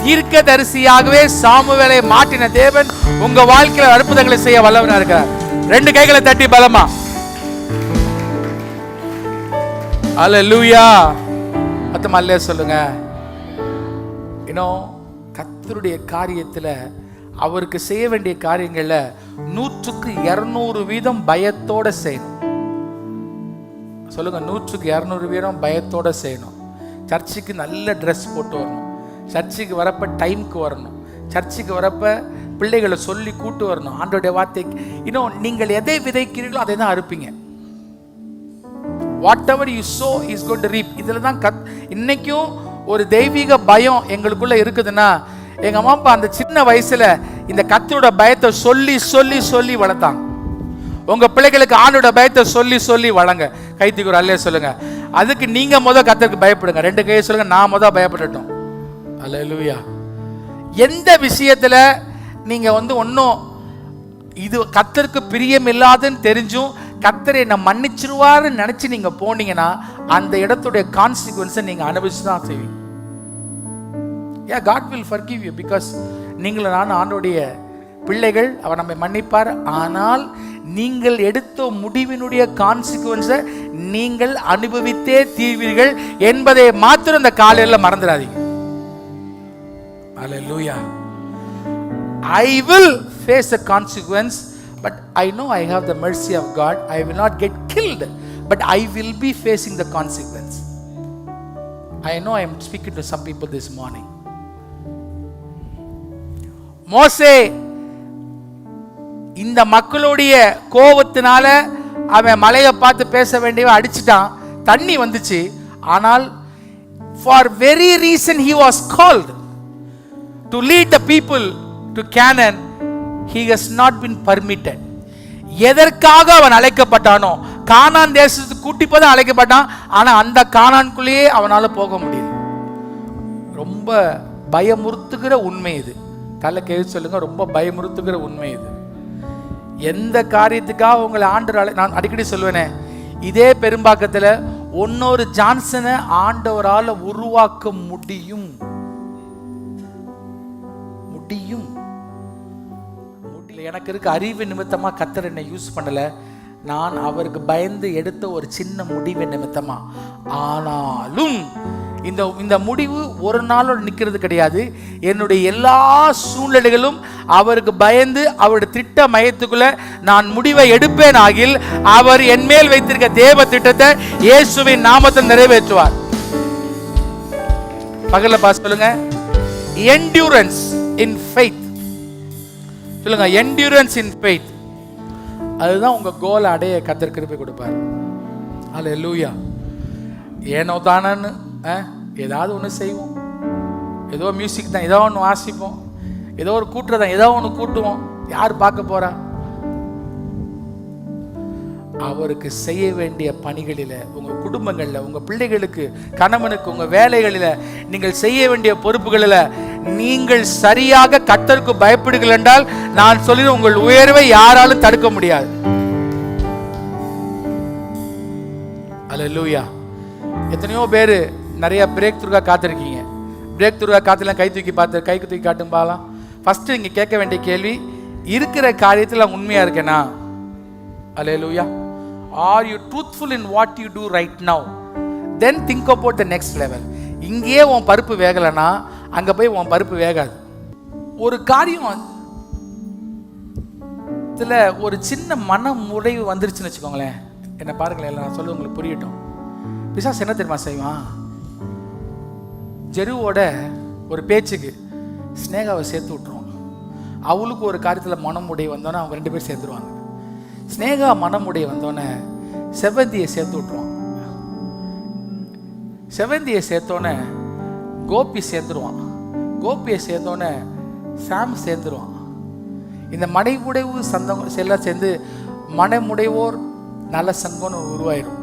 A: தீர்க்கதரிசியாகவே சாமுவேலை மாற்றின தேவன் உங்க வாழ்க்கையில அற்புதங்களை செய்ய வல்லவனா இருக்கிறார். 2 கைகளை தட்டி பலமா அல்லேலூயா, அத்தமா அல்லே சொல்லுங்க. இன்னும் கர்த்தருடைய காரியத்துல அவருக்கு செய்ய வேண்டிய காரியங்கள்ல 100% பயத்தோட செய்யணும். சொல்லுங்க, 100% பயத்தோட செய்யணும். சர்ச்சுக்கு நல்ல ட்ரெஸ் போட்டு வரணும், சர்ச்சுக்கு வரப்ப டைமுக்கு வரணும், சர்ச்சுக்கு வரப்ப பிள்ளைகளை சொல்லி கூட்டு வரணும். ஆண்டோடைய வார்த்தைக்கு இன்னும் நீங்கள் எதை விதைக்கிறீர்களோ அதை தான் அறுப்பீங்க. Whatever you sow is going to reap. இதில் தான் இன்னைக்கும் ஒரு தெய்வீக பயம் எங்களுக்குள்ள இருக்குதுன்னா, எங்க அம்மா அப்பா அந்த சின்ன வயசுல இந்த கர்த்தரோட பயத்தை சொல்லி சொல்லி சொல்லி வளர்த்தாங்க. உங்க பிள்ளைகளுக்கு ஆண்டோட பயத்தை சொல்லி சொல்லி வளங்க. கைத்துக்கு ஒரு அல்லே சொல்லுங்க. அதுக்கு நீங்க கர்த்தருக்கு பயப்படுங்க. 2 கையை சொல்லுங்க, நான் பயப்படட்டும். அல்லேலூயா. எந்த விஷயத்துல நீங்க ஒன்னும் இது கர்த்தருக்கு பிரியம் இல்லாதுன்னு தெரிஞ்சும் கர்த்தரை என்ன மன்னிச்சிருவாருன்னு நினைச்சு நீங்க போனீங்கன்னா அந்த இடத்துடைய கான்சிக்வன்ஸை நீங்க அனுபவிச்சு தான் செய்வீங்க. God will forgive you because நீங்கள் நான் ஆண்டோடைய பிள்ளைகள், அவர் நம்மை மன்னிப்பார். ஆனால் நீங்கள் எடுத்த முடிவினுடைய கான்சிக்வன்ஸை நீங்கள் அனுபவித்தே தீர்வீர்கள் என்பதை மாத்திரம் இந்த காலையில் மறந்துடாதீங்க. Hallelujah. I will face the consequence, but I know I have the mercy of God. I will not get killed, but I will be facing the consequence. I know I am speaking to some people this morning. மோசே இந்த மக்களுடைய கோபத்தினால அவன் மலையை பார்த்து பேச வேண்டியவன் அடிச்சிட்டான், தண்ணி வந்துச்சு. ஆனால் for very reason he was called to lead the people to Canaan, he has not been permitted. எதற்காக அவன் அழைக்கப்பட்டானோ, கானான் தேசத்துக்கு கூட்டி போய் அழைக்கப்பட்டான். ஆனா அந்த கானான்குள்ளேயே அவனால போக முடியல. ரொம்ப பயமுறுத்துகிற உண்மை இது. தலை கேள்வி சொல்லுங்க, ரொம்ப பயமுறுத்துகிற உண்மை இது. எந்த காரியத்துக்காக உங்களை ஆண்டவர், நான் அடிக்கடி சொல்லுவேனே, இதே பெரும்பாக்கத்தில் இன்னொரு ஜான்சனை ஆண்டவரால் உருவாக்க முடியும். எனக்கு இருக்க அறிவு நிமித்தமா கர்த்தர் என்னை யூஸ் பண்ணல, நான் அவருக்கு பயந்து எடுத்த ஒரு சின்ன முடிவு நிமித்தமா. ஆனாலும் இந்த முடிவு ஒரு நாளோட நிற்கிறது கிடையாது. என்னுடைய எல்லா சூழ்நிலைகளும் அவருக்கு பயந்து அவருடைய திட்ட மையத்துக்குள்ள நான் முடிவை எடுப்பேன் ஆகில், அவர் என் மேல் வைத்திருக்க தேவ திட்டத்தை இயேசுவின் நாமத்தை நிறைவேற்றுவார். பகல்ல பாஸ் சொல்லுங்க, endurance in faith. சொல்லுங்க, endurance in faith. அதுதான் உங்க கோலை அடைய கர்த்தர் கிருபை கொடுப்பார். அல்லேலூயா. ஏனோ தானன்னு ஏதாவது ஒன்று செய்வோம், ஏதோ மியூசிக் தான், ஏதோ ஒன்று வாசிப்போம், ஏதோ ஒரு கூட்டுறது தான், ஏதோ ஒன்று கூட்டுவோம். யார் பார்க்க போறா? அவருக்கு செய்ய வேண்டிய பணிகளில், உங்க குடும்பங்களில், உங்க பிள்ளைகளுக்கு, கணவனுக்கு, உங்க வேலைகளில், நீங்கள் செய்ய வேண்டிய பொறுப்புகளில் நீங்கள் சரியாக கர்த்தருக்கு பயப்படுங்கள் என்றால், நான் சொல்லிடுவேன், உங்கள் உயர்வை யாராலும் தடுக்க முடியாது. அல்லேலூயா. எத்தனையோ பேர் நிறைய பிரேக் த்ரூவாக காத்திருக்கீங்க. பிரேக் த்ரூவாக காத்துலாம் கை தூக்கி காட்டும் பாலாம். ஃபர்ஸ்ட் நீங்க கேட்க வேண்டிய கேள்வி, இருக்கிற காரியத்தில் உண்மையா இருக்கேனா? அல்லேலூயா. Are you truthful in what you do right now? Then think about the next level. இங்கேயே உன் பருப்பு வேகலைன்னா அங்க போய் உன் பருப்பு வேகாது. ஒரு காரியம் இதுல ஒரு சின்ன மன முறைவு வந்துருச்சுன்னு வச்சுக்கோங்களேன். என்ன பாருங்களேன், நான் சொல்ல உங்களுக்கு புரியட்டும். பிசாசு என்ன தெரியுமா செய்வான்? ஜெருவோட ஒரு பேச்சுக்கு ஸ்னேகாவை சேர்த்து விட்டுருவான். அவளுக்கு ஒரு காரியத்தில் மனமுடைய வந்தோன்னே அவங்க 2 பேர் சேர்த்துருவாங்க. ஸ்னேகா மனமுடைய வந்தோடனே செவந்தியை சேர்த்து விட்டுருவான். செவந்தியை சேர்த்தோன்னே கோபி சேர்த்துருவான். கோபியை சேர்த்தோன்னே சாம் சேர்ந்துருவான். இந்த மனைமுடைவு சந்தம் எல்லாம் சேர்ந்து மனைமுடைவோர் நல்ல சங்கம்னு உருவாயிரும்.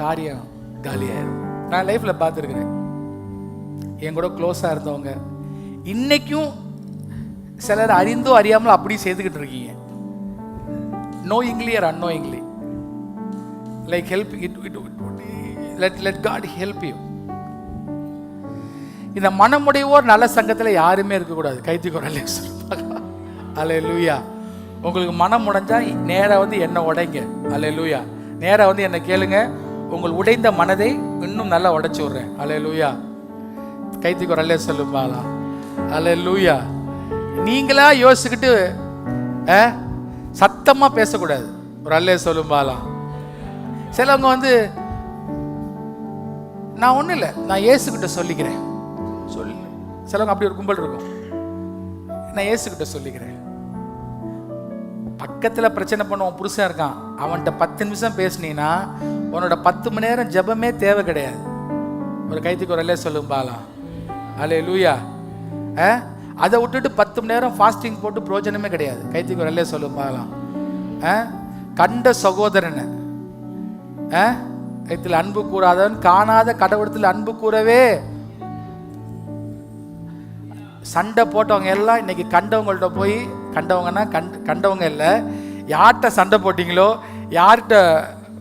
A: காரியம் காலியாயிரும். நான் லைஃப்ல பார்த்துருக்கிறேன். என் கூட க்ளோஸாக இருந்தவங்க இன்னைக்கும் சிலர் அறிந்தோ அறியாமல் அப்படி செய்துக்கிட்டு இருக்கீங்க. knowingly or unknowingly, like help it let God help you. இந்த மனமுடையோர் நல்ல சங்கத்தில் யாருமே இருக்கக்கூடாது. கைத்துக்குறலே சொல்லுவாங்க. அல்லேலூயா. உங்களுக்கு மனம் உடைஞ்சா நேராக வந்து என்ன உடைங்க. அல்லேலூயா. நேராக வந்து என்ன கேளுங்க, உங்கள் உடைந்த மனதை இன்னும் நல்லா உடைச்சு விடுறேன். அல்லேலூயா. கைத்துக்குறலே சொல்லுவாங்களா? அல்லேலூயா. நீங்களா யோசிச்சுக்கிட்டு சத்தமா பேசக்கூடாது. ஒரு அல்லே சொல்லும்பாலா. சிலவங்க வந்து நான் ஒன்றும் இல்லை, நான் இயேசுகிட்ட சொல்லிக்கிறேன் சொல்லு. சிலவங்க அப்படி ஒரு கும்பல் இருக்கும், நான் இயேசுகிட்ட சொல்லிக்கிறேன். பக்கத்தில் பிரச்சனை பண்ண உன் புருஷன் இருக்கான், அவன்கிட்ட 10 நிமிஷம் பேசுனீங்கன்னா உன்னோட 10 மணி நேரம் ஜெபமே தேவை கிடையாது. ஒரு கைத்துக்கு ஒரு அல்லே சொல்லும்பாலா. அல்லேலூயா. அதை விட்டுட்டு 10 மணி நேரம் ஃபாஸ்டிங் போட்டு பிரயோஜனமே கிடையாது. கைத்துக்கு ஒரு அல்லே சொல்லும்பாலாம். கண்ட சகோதரனை கைத்தில் அன்பு கூறாதவன் காணாத கடவுளத்தில் அன்பு கூறவே. சண்டை போட்டவங்க எல்லாம் இன்னைக்கு கண்டவங்கள்ட்ட போய், கண்டவங்கன்னா கண்டவங்க இல்லை, யார்கிட்ட சண்டை போட்டிங்களோ, யார்கிட்ட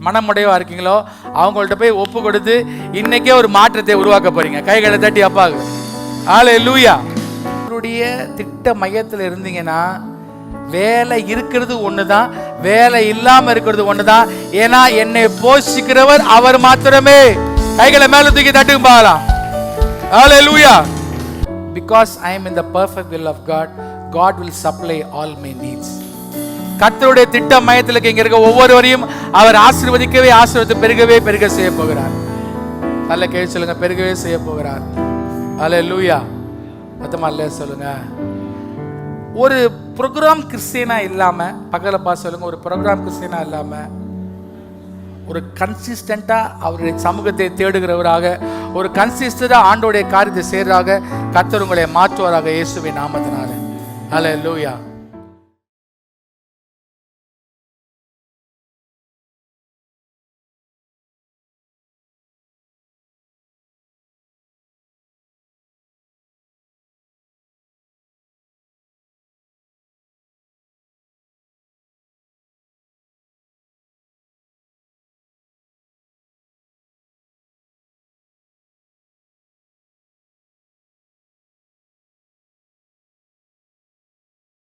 A: மனமுடையவா இருக்கீங்களோ அவங்கள்ட்ட போய் ஒப்பு கொடுத்து இன்னைக்கே ஒரு மாற்றத்தை உருவாக்க போறீங்க. கைகளை தட்டி அப்பாவுக்கு அல்லேலூயா. அவருடைய திட்ட மையத்தில் இருந்தீங்கன்னா வேலை இருக்கிறது ஒண்ணுதான், வேலை இல்லாம இருக்கிறது ஒண்ணுதான். ஏன்னா என்னை போஷிக்கிறவர் அவர் மாத்திரமே. கைகளை மேல தூக்கி தட்டுங்க பார்க்கலாம். ஹalleluya. Because I am in the perfect will of God, God will supply all my needs. கர்த்தருடைய திட்ட மையத்தில் இங்க இருக்க ஒவ்வொருவரையும் அவர் ஆசீர்வதிக்கவே, ஆசீர்வதித்து பெருகவே பெருக செய்ய போகிறார். நல்ல கேள்வி சொல்லுங்க, பெருகவே செய்ய போகிறார். அல்லேலூயா. மொத்தமா இல்ல சொல்லுங்க. ஒரு ப்ரோக்ராம் கிறிஸ்டியனா இல்லாம, பக்கத்துல பார்த்து சொல்லுங்க, ஒரு ப்ரோக்ராம் கிறிஸ்டியனா இல்லாம ஒரு கன்சிஸ்டண்டா அவருடைய சமூகத்தை தேடுகிறவராக, ஒரு கன்சிஸ்டண்டா ஆண்டோடைய காரியத்தை செய்யறாக கர்த்தர் உங்களை மாற்றுவாராக இயேசுவின் நாமத்தினால. அல்லேலூயா.